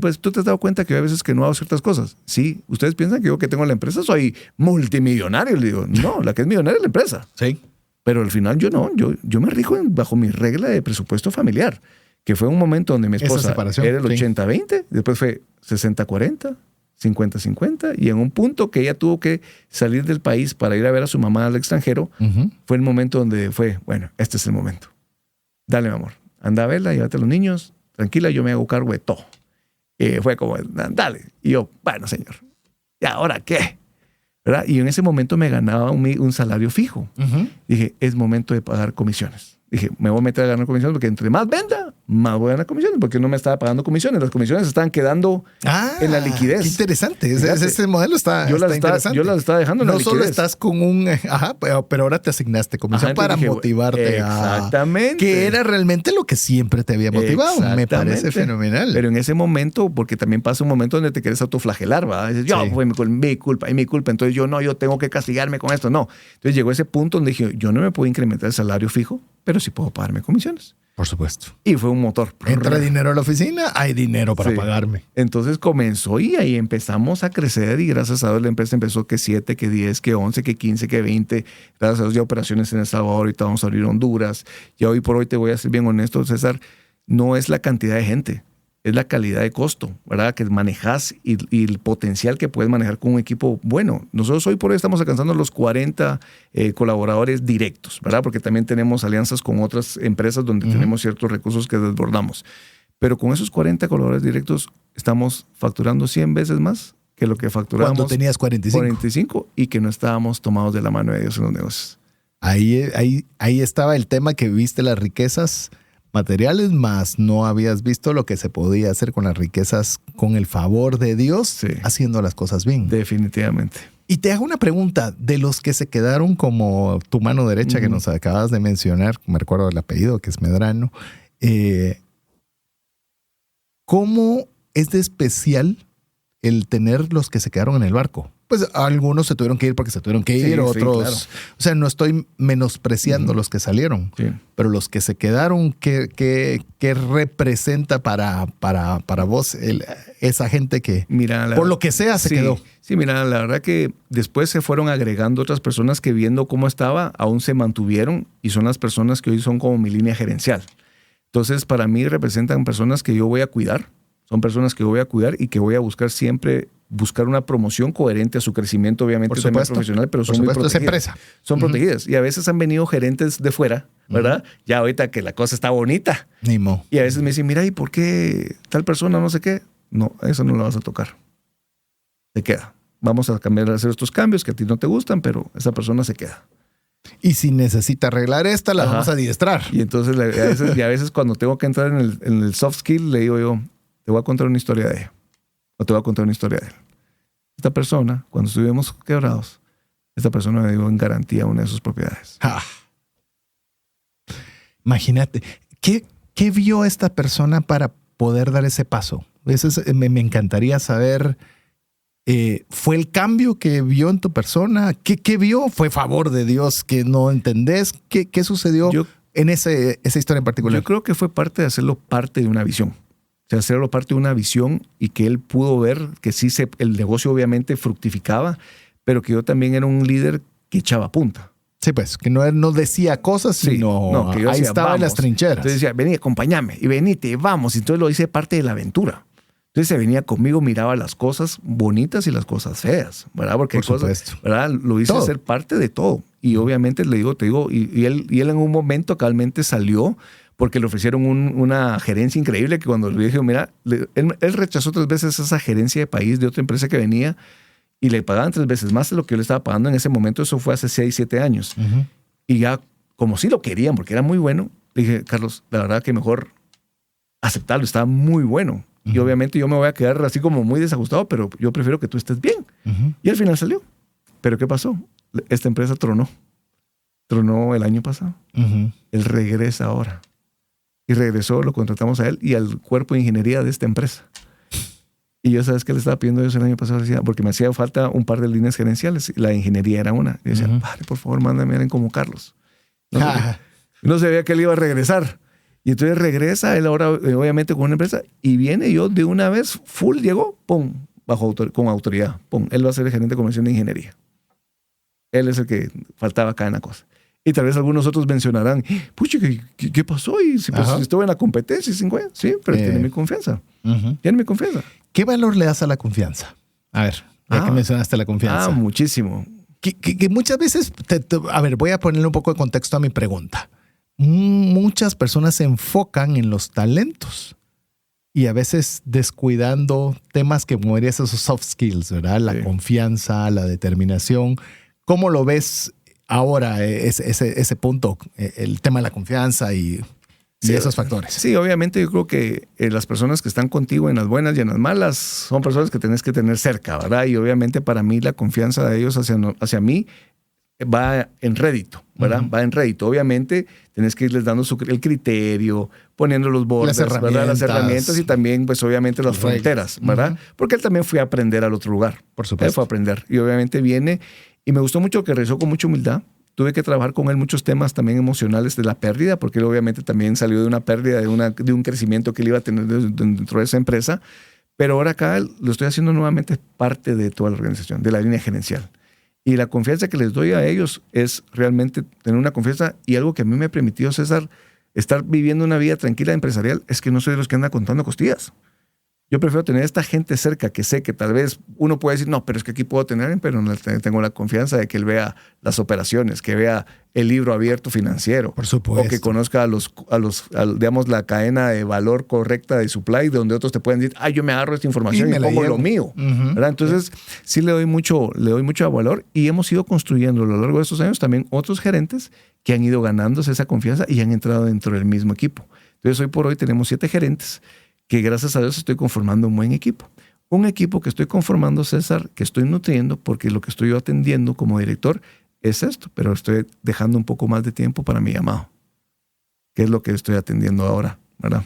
pues tú te has dado cuenta que hay veces que no hago ciertas cosas. Sí, ustedes piensan que yo que tengo la empresa soy multimillonario. Le digo, no, la que es millonaria es la empresa. Sí. Pero al final yo no, yo me rijo bajo mi regla de presupuesto familiar, que fue un momento donde mi esposa era el 80-20, después fue 60-40, 50-50, y en un punto que ella tuvo que salir del país para ir a ver a su mamá al extranjero, fue el momento donde fue, bueno, este es el momento. Dale, mi amor, anda a verla, llévate a los niños, tranquila, yo me hago cargo de todo. Fue como, dale. Y yo, bueno, señor, ¿y ahora qué? ¿Verdad? Y en ese momento me ganaba un salario fijo. Dije, es momento de pagar comisiones. Dije, me voy a meter a ganar comisiones porque entre más venda, más voy a ganar comisiones, porque no me estaba pagando comisiones. Las comisiones estaban quedando en la liquidez. Qué interesante. Ese modelo está interesante. Yo las estaba dejando en la liquidez. No solo estás con un... pero ahora te asignaste comisión para motivarte exactamente. Que era realmente lo que siempre te había motivado. Me parece fenomenal. Pero en ese momento, porque también pasa un momento donde te quieres autoflagelar, ¿va? Dices, fue mi culpa. Entonces yo tengo que castigarme con esto. No. Entonces llegó ese punto donde dije, yo no me puedo incrementar el salario fijo, pero sí puedo pagarme comisiones. Por supuesto. Y fue un motor. Entra dinero a la oficina, hay dinero para pagarme. Entonces comenzó y ahí empezamos a crecer y gracias a Dios la empresa empezó que 7, que 10, que 11, que 15, que 20. Gracias a Dios ya operaciones en El Salvador, ahorita vamos a abrir Honduras. Y hoy por hoy te voy a ser bien honesto, César, no es la cantidad de gente, es la calidad de costo, ¿verdad? Que manejas y el potencial que puedes manejar con un equipo bueno. Nosotros hoy por hoy estamos alcanzando los 40 colaboradores directos, ¿verdad? Porque también tenemos alianzas con otras empresas donde tenemos ciertos recursos que desbordamos. Pero con esos 40 colaboradores directos estamos facturando 100 veces más que lo que facturamos. Cuando tenías 45. 45 y que no estábamos tomados de la mano de Dios en los negocios. Ahí estaba el tema que viste las riquezas materiales, más no habías visto lo que se podía hacer con las riquezas con el favor de Dios, haciendo las cosas bien. Definitivamente. Y te hago una pregunta, de los que se quedaron como tu mano derecha que nos acabas de mencionar, me recuerdo el apellido que es Medrano, ¿cómo es de especial el tener los que se quedaron en el barco? Pues algunos se tuvieron que ir porque se tuvieron que ir, otros... Claro. O sea, no estoy menospreciando los que salieron, pero los que se quedaron, ¿qué representa para vos esa gente que, por lo que sea, se quedó? Sí, mira, la verdad que después se fueron agregando otras personas que viendo cómo estaba, aún se mantuvieron y son las personas que hoy son como mi línea gerencial. Entonces, para mí representan personas que yo voy a cuidar, son personas que yo voy a cuidar y que voy a buscar siempre una promoción coherente a su crecimiento, obviamente también profesional, pero son muy protegidas. Empresa. Son protegidas. Y a veces han venido gerentes de fuera, ¿verdad? Ya ahorita que la cosa está bonita. Ni mo. Y a veces me dicen, mira, ¿y por qué tal persona no sé qué? No, eso no lo vas a tocar. Se queda. Vamos a cambiar, a hacer estos cambios que a ti no te gustan, pero esa persona se queda. Y si necesita arreglar esta, la vamos a adiestrar. Y entonces a veces cuando tengo que entrar en el soft skill, le digo yo, te voy a contar una historia de ella. O te voy a contar una historia de él. Esta persona, cuando estuvimos quebrados, esta persona me dio en garantía una de sus propiedades. Imagínate, ¿qué vio esta persona para poder dar ese paso? Eso me encantaría saber. ¿Fue el cambio que vio en tu persona? ¿Qué vio? ¿Fue favor de Dios que no entendés? ¿Qué sucedió en esa historia en particular? Yo creo que fue parte de hacerlo parte de una visión. O sea, hacerlo parte de una visión y que él pudo ver que sí el negocio obviamente fructificaba, pero que yo también era un líder que echaba punta. Sí, pues, que no decía cosas, sino que ahí estaba en las trincheras. Entonces decía, vení, acompáñame, y venite, vamos. Y entonces lo hice parte de la aventura. Entonces se venía conmigo, miraba las cosas bonitas y las cosas feas, ¿verdad? Porque por supuesto. ¿verdad? Lo hice ser parte de todo. Y obviamente te digo, y él en un momento calmente salió porque le ofrecieron una gerencia increíble que cuando le dije, mira, él rechazó 3 veces esa gerencia de país de otra empresa que venía y le pagaban 3 veces más de lo que yo le estaba pagando en ese momento. Eso fue hace 6, 7 años. Y ya, como sí lo querían, porque era muy bueno, le dije, Carlos, la verdad que mejor aceptarlo, estaba muy bueno. Y obviamente yo me voy a quedar así como muy desajustado, pero yo prefiero que tú estés bien. Y al final salió. ¿Pero qué pasó? Esta empresa tronó. Tronó el año pasado. Él regresa ahora. Y regresó, lo contratamos a él y al cuerpo de ingeniería de esta empresa. Y yo, ¿sabes qué le estaba pidiendo yo el año pasado? Decía, porque me hacía falta un par de líneas gerenciales. La ingeniería era una. Y decía, padre, por favor, mándame a alguien como Carlos. No sabía que él iba a regresar. Y entonces regresa él ahora, obviamente, con una empresa y viene yo de una vez, full, llegó, pum, con autoridad, pum. Él va a ser el gerente de comercio de ingeniería. Él es el que faltaba acá en la cosa. Y tal vez algunos otros mencionarán, pucha, ¿qué pasó? Y si estuve en la competencia, sí, pero tiene mi confianza. Tiene mi confianza. ¿Qué valor le das a la confianza? A ver, ya que mencionaste la confianza. Muchísimo. Que muchas veces, a ver, voy a ponerle un poco de contexto a mi pregunta. Muchas personas se enfocan en los talentos y a veces descuidando temas que como dirías, esos soft skills, ¿verdad? La confianza, la determinación. ¿Cómo lo ves ahora ese punto, el tema de la confianza y esos factores? Sí, obviamente yo creo que las personas que están contigo en las buenas y en las malas son personas que tenés que tener cerca, ¿verdad? Y obviamente para mí la confianza de ellos hacia mí va en rédito, ¿verdad? Va en rédito. Obviamente tenés que irles dando el criterio, poniendo los bordes, las herramientas y también, pues obviamente las fronteras, ¿verdad? Porque él también fue a aprender al otro lugar. Por supuesto. Él fue a aprender y obviamente viene y me gustó mucho que regresó con mucha humildad. Tuve que trabajar con él muchos temas también emocionales de la pérdida, porque él obviamente también salió de una pérdida, de un crecimiento que él iba a tener dentro de esa empresa. Pero ahora acá lo estoy haciendo nuevamente parte de toda la organización, de la línea gerencial. Y la confianza que les doy a ellos es realmente tener una confianza y algo que a mí me ha permitido, César, estar viviendo una vida tranquila empresarial es que no soy de los que anda contando costillas. Yo prefiero tener esta gente cerca que sé que tal vez uno puede decir, no, pero es que aquí puedo tener, pero no tengo la confianza de que él vea las operaciones, que vea el libro abierto financiero. Por supuesto. O que conozca digamos, la cadena de valor correcta de supply, donde otros te pueden decir, yo me agarro esta información y pongo lo mío. ¿Verdad? Entonces, sí le doy mucho valor y hemos ido construyendo a lo largo de estos años también otros gerentes que han ido ganándose esa confianza y han entrado dentro del mismo equipo. Entonces, hoy por hoy tenemos 7 gerentes que gracias a Dios estoy conformando un buen equipo. Un equipo que estoy conformando, César, que estoy nutriendo, porque lo que estoy yo atendiendo como director es esto, pero estoy dejando un poco más de tiempo para mi llamado, que es lo que estoy atendiendo ahora, ¿verdad?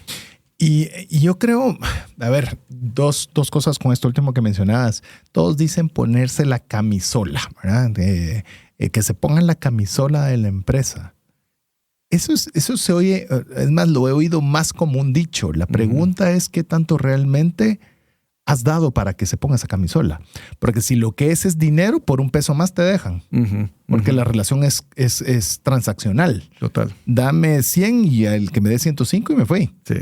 Y yo creo, a ver, dos cosas con esto último que mencionabas. Todos dicen ponerse la camisola, ¿verdad? Que se pongan la camisola de la empresa. Eso se oye, es más, lo he oído más como un dicho. La pregunta es qué tanto realmente has dado para que se ponga esa camisola. Porque si lo que es dinero, por un peso más te dejan. Porque la relación es transaccional. Total. Dame 100 y el que me dé 105 y me fui. Sí.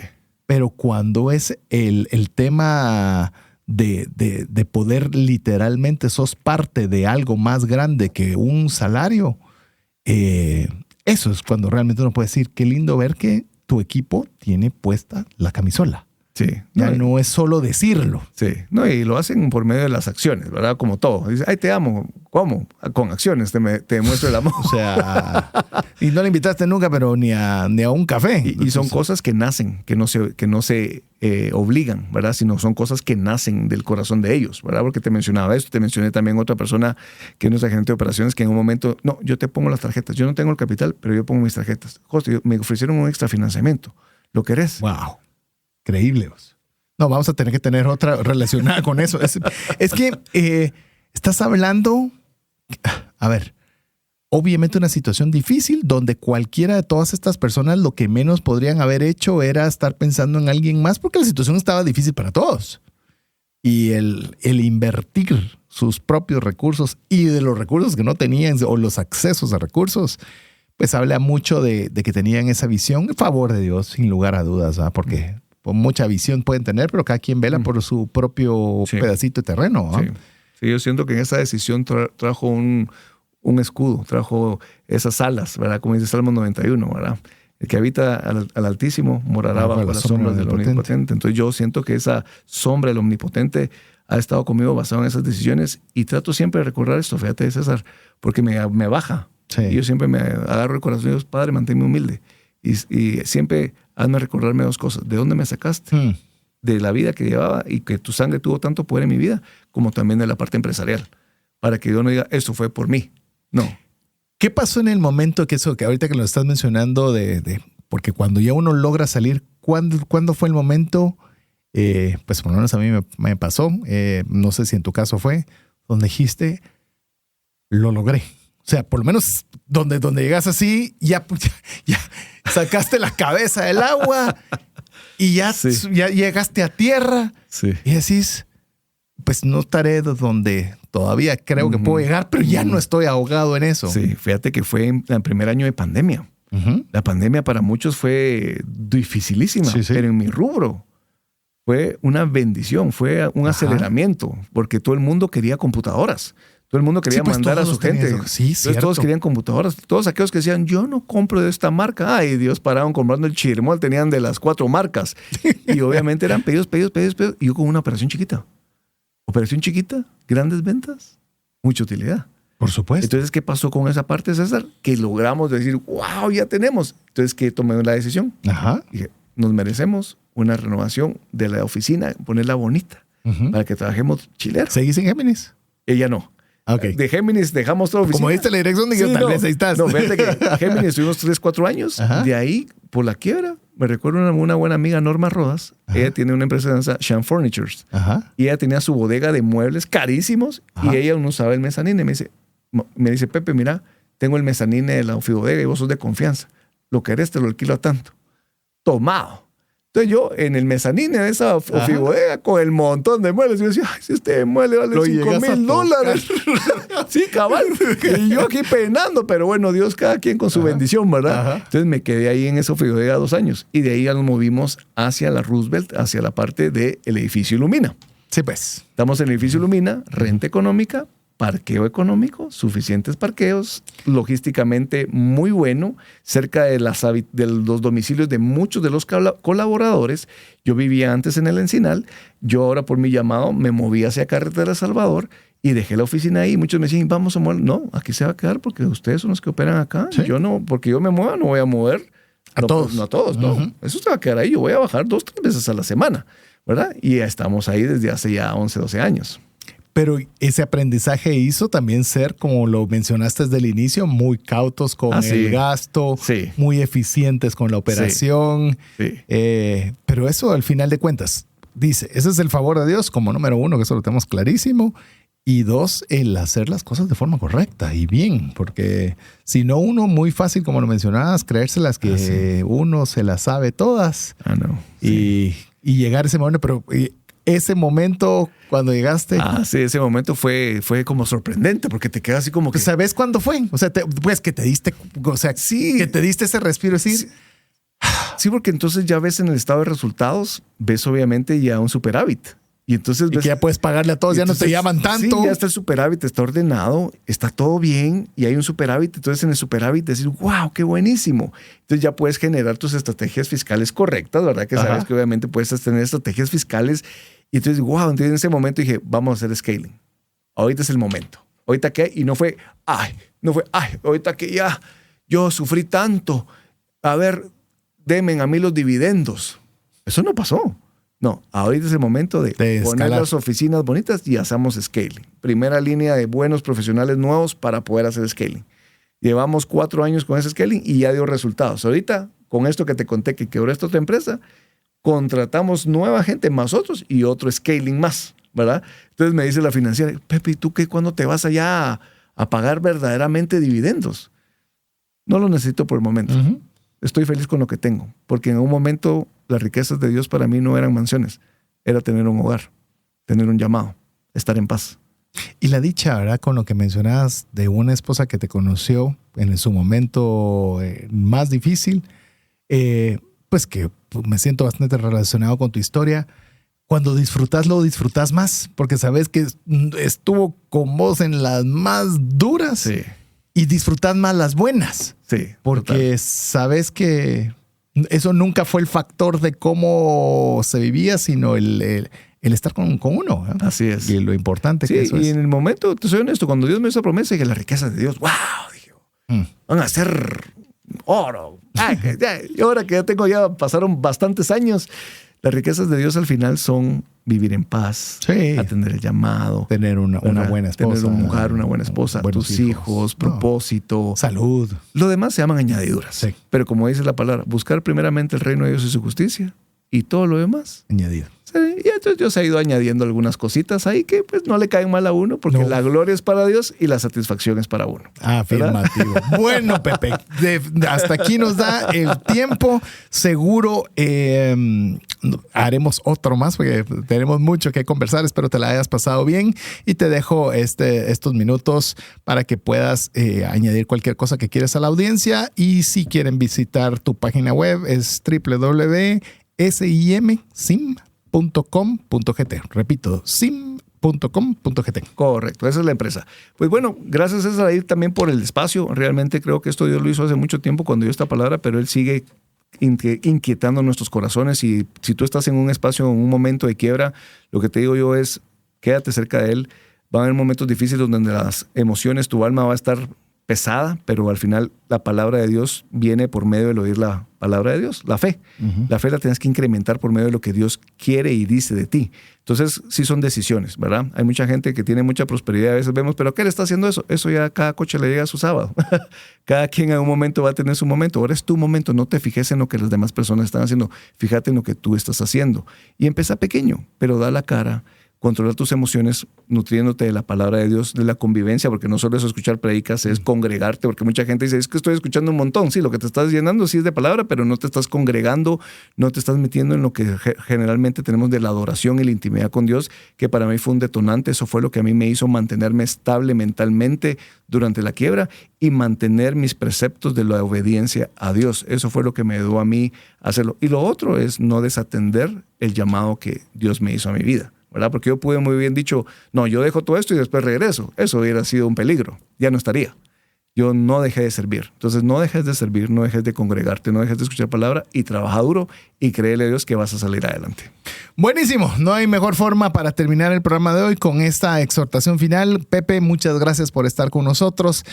Pero cuando es el tema de poder literalmente sos parte de algo más grande que un salario, eso es cuando realmente uno puede decir, qué lindo ver que tu equipo tiene puesta la camisola. Sí. Ya no es solo decirlo. Sí. No, y lo hacen por medio de las acciones, ¿verdad? Como todo. Dice, te amo. ¿Cómo? Con acciones te demuestro el amor. O sea, y no le invitaste nunca, pero ni a un café. Y son cosas que nacen, que no se obligan, ¿verdad? Sino son cosas que nacen del corazón de ellos, ¿verdad? Porque te mencionaba esto, te mencioné también otra persona que es nuestra gerente de operaciones que en un momento, no, yo te pongo las tarjetas. Yo no tengo el capital, pero yo pongo mis tarjetas. José, me ofrecieron un extra financiamiento. ¿Lo querés? Wow. Increíble. No, vamos a tener que tener otra relacionada con eso. Es que estás hablando, a ver, obviamente una situación difícil donde cualquiera de todas estas personas lo que menos podrían haber hecho era estar pensando en alguien más porque la situación estaba difícil para todos. Y el invertir sus propios recursos y de los recursos que no tenían o los accesos a recursos, pues habla mucho de que tenían esa visión en favor de Dios, sin lugar a dudas, ¿verdad? Porque mucha visión pueden tener, pero cada quien vela por su propio pedacito de terreno. ¿No? Sí, yo siento que en esa decisión trajo un escudo, trajo esas alas, ¿verdad? Como dice Salmo 91, ¿verdad? El que habita al Altísimo morará bajo las sombras del Omnipotente. Entonces yo siento que esa sombra del Omnipotente ha estado conmigo basado en esas decisiones y trato siempre de recordar esto, fíjate, César, porque me baja. Sí. Y yo siempre me agarro el corazón y digo, Padre, manténme humilde. Y siempre hazme recordarme 2 cosas. ¿De dónde me sacaste? De la vida que llevaba y que tu sangre tuvo tanto poder en mi vida, como también de la parte empresarial. Para que yo no diga, esto fue por mí. No. ¿Qué pasó en el momento que ahorita que lo estás mencionando, porque cuando ya uno logra salir, ¿cuándo fue el momento? Pues por lo menos a mí me pasó, no sé si en tu caso fue, donde dijiste, lo logré. O sea, por lo menos donde llegas así, ya sacaste la cabeza del agua y ya llegaste a tierra. Sí. Y decís, pues no estaré donde todavía creo que puedo llegar, pero ya no estoy ahogado en eso. Sí, fíjate que fue en el primer año de pandemia. La pandemia para muchos fue dificilísima, pero en mi rubro fue una bendición, fue un aceleramiento, porque todo el mundo quería computadoras. Todo el mundo quería mandar a su gente. Entonces todos querían computadoras. Todos aquellos que decían, yo no compro de esta marca. Ay, Dios, pararon comprando el Chirmol. Tenían de las 4 marcas. Y obviamente eran pedidos. Y yo con una operación chiquita. Operación chiquita, grandes ventas, mucha utilidad. Por supuesto. Entonces, ¿qué pasó con esa parte, César? Que logramos decir, wow, ya tenemos. Entonces, ¿qué tomé la decisión? Dije, nos merecemos una renovación de la oficina, ponerla bonita, para que trabajemos chilero. ¿Seguís en Géminis? Ella no. Okay. De Géminis dejamos toda la oficina. Como viste la dirección, dije, tal vez ahí estás. No, fíjate que Géminis estuvimos 3-4 años. De ahí, por la quiebra, me recuerdo una buena amiga, Norma Rodas. Ella tiene una empresa que se llama Shan Furnitures. Y ella tenía su bodega de muebles carísimos y ella no usaba el mezanine. Me dice, Pepe, mira, tengo el mezanine de la bodega y vos sos de confianza. Lo querés, te lo alquilo a tanto. Tomado. Entonces yo en el mezzanine de esa ofibodega con el montón de muebles, yo decía, ay, si este mueble vale $5,000. Sí, cabal. Y yo aquí penando, pero bueno, Dios cada quien con su bendición, ¿verdad? Ajá. Entonces me quedé ahí en esa ofibodega 2 años y de ahí ya nos movimos hacia la Roosevelt, hacia la parte del edificio Ilumina. Sí, pues. Estamos en el edificio Ilumina, renta económica, parqueo económico, suficientes parqueos, logísticamente muy bueno, cerca de los domicilios de muchos de los colaboradores. Yo vivía antes en el Encinal, yo ahora por mi llamado me moví hacia Carretera Salvador y dejé la oficina ahí. Muchos me decían, vamos a mover. No, aquí se va a quedar porque ustedes son los que operan acá. ¿Sí? Yo no, porque yo me mueva, no voy a mover a todos. No a todos, no. Eso se va a quedar ahí. Yo voy a bajar 2, 3 veces a la semana, ¿verdad? Y ya estamos ahí desde hace ya 11, 12 años. Pero ese aprendizaje hizo también ser, como lo mencionaste desde el inicio, muy cautos con el gasto, muy eficientes con la operación. Sí. Pero eso, al final de cuentas, dice, ese es el favor de Dios como número 1, que eso lo tenemos clarísimo. Y 2, el hacer las cosas de forma correcta y bien. Porque si no, uno muy fácil, como lo mencionabas, creérselas que uno se las sabe todas. No. Y llegar a ese momento, pero... Ese momento cuando llegaste. Sí, ese momento fue como sorprendente porque te quedas así como que. ¿Sabes cuándo fue? O sea, pues que te diste, o sea, que te diste ese respiro, decir. Sí, porque entonces ya ves en el estado de resultados, ves obviamente ya un superávit. Y entonces ves, que ya puedes pagarle a todos, ya no te llaman tanto. Sí, ya está el superávit, está ordenado, está todo bien y hay un superávit. Entonces en el superávit decir, wow, qué buenísimo. Entonces ya puedes generar tus estrategias fiscales correctas, ¿verdad? Que sabes que obviamente puedes tener estrategias fiscales. Y entonces, wow, entonces en ese momento dije, vamos a hacer scaling. Ahorita es el momento. Ahorita que, y no fue, ahorita que ya yo sufrí tanto. A ver, denme a mí los dividendos. Eso no pasó. No, ahorita es el momento de poner las oficinas bonitas y hacemos scaling. Primera línea de buenos profesionales nuevos para poder hacer scaling. Llevamos 4 años con ese scaling y ya dio resultados. Ahorita, con esto que te conté que quebró esta otra empresa, contratamos nueva gente más otros y otro scaling más, ¿verdad? Entonces me dice la financiera, Pepe, ¿y tú qué? ¿Cuándo te vas allá a pagar verdaderamente dividendos? No lo necesito por el momento. Estoy feliz con lo que tengo, porque en un momento las riquezas de Dios para mí no eran mansiones, era tener un hogar, tener un llamado, estar en paz. Y la dicha, ¿verdad? Con lo que mencionabas de una esposa que te conoció en su momento más difícil, pues que me siento bastante relacionado con tu historia. Cuando disfrutas, lo disfrutas más, porque sabes que estuvo con vos en las más duras. Sí. Y disfrutas más las buenas. Sí. Porque sabes que eso nunca fue el factor de cómo se vivía, sino el estar con uno. ¿Eh? Así es. Y lo importante que eso es. Y en el momento, te soy honesto, cuando Dios me hizo esa promesa, dije, las riquezas de Dios, wow, dije, van a ser oro. Y ahora que pasaron bastantes años, las riquezas de Dios al final son vivir en paz, atender el llamado, tener una buena esposa, tener un hogar, una buena esposa, tus hijos, propósito, salud. Lo demás se llaman añadiduras. Sí. Pero como dice la palabra, buscar primeramente el reino de Dios y su justicia y todo lo demás añadido. Sí, y entonces Dios ha ido añadiendo algunas cositas ahí que pues no le caen mal a uno porque la gloria es para Dios y la satisfacción es para uno. Afirmativo. Bueno, Pepe, hasta aquí nos da el tiempo. Seguro haremos otro más porque tenemos mucho que conversar. Espero te la hayas pasado bien y te dejo estos minutos para que puedas añadir cualquier cosa que quieras a la audiencia. Y si quieren visitar tu página web es www.simcom.gt. Repito, sim.com.gt. Correcto, esa es la empresa. Pues bueno, gracias César ahí también por el espacio. Realmente creo que esto Dios lo hizo hace mucho tiempo cuando dio esta palabra, pero Él sigue inquietando nuestros corazones. Y si tú estás en un espacio, en un momento de quiebra, lo que te digo yo es, quédate cerca de Él. Van a haber momentos difíciles donde las emociones, tu alma va a estar pesada, pero al final la palabra de Dios viene por medio del oír la palabra de Dios, la fe. La fe la tienes que incrementar por medio de lo que Dios quiere y dice de ti. Entonces, sí son decisiones, ¿verdad? Hay mucha gente que tiene mucha prosperidad, a veces vemos, pero ¿qué le está haciendo eso? Eso ya cada coche le llega a su sábado. Cada quien en un momento va a tener su momento. Ahora es tu momento, no te fijes en lo que las demás personas están haciendo, fíjate en lo que tú estás haciendo. Y empieza pequeño, pero da la cara. controlar tus emociones nutriéndote de la palabra de Dios, de la convivencia, porque no solo es escuchar predicas, es congregarte, porque mucha gente dice, es que estoy escuchando un montón. Sí, lo que te estás llenando sí es de palabra, pero no te estás congregando, no te estás metiendo en lo que generalmente tenemos de la adoración y la intimidad con Dios, que para mí fue un detonante. Eso fue lo que a mí me hizo mantenerme estable mentalmente durante la quiebra y mantener mis preceptos de la obediencia a Dios. Eso fue lo que me ayudó a mí a hacerlo. Y lo otro es no desatender el llamado que Dios me hizo a mi vida, ¿verdad? Porque yo pude muy bien dicho, no, yo dejo todo esto y después regreso. Eso hubiera sido un peligro. Ya no estaría. Yo no dejé de servir. Entonces no dejes de servir, no dejes de congregarte, no dejes de escuchar palabra y trabaja duro y créele a Dios que vas a salir adelante. Buenísimo. No hay mejor forma para terminar el programa de hoy con esta exhortación final. Pepe, muchas gracias por estar con nosotros.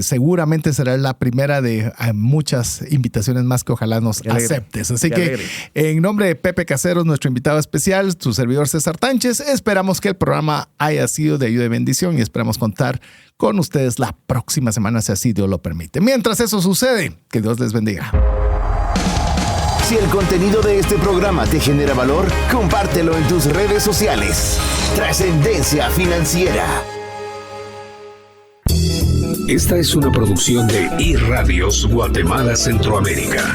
Seguramente será la primera de muchas invitaciones más que ojalá nos aceptes. Así que en nombre de Pepe Caseros, nuestro invitado especial, su servidor César Tánchez, esperamos que el programa haya sido de ayuda y bendición y esperamos contar con ustedes la próxima semana, si así Dios lo permite. Mientras eso sucede, que Dios les bendiga. Si el contenido de este programa te genera valor, compártelo en tus redes sociales. Trascendencia Financiera. Esta es una producción de iRadios Guatemala Centroamérica.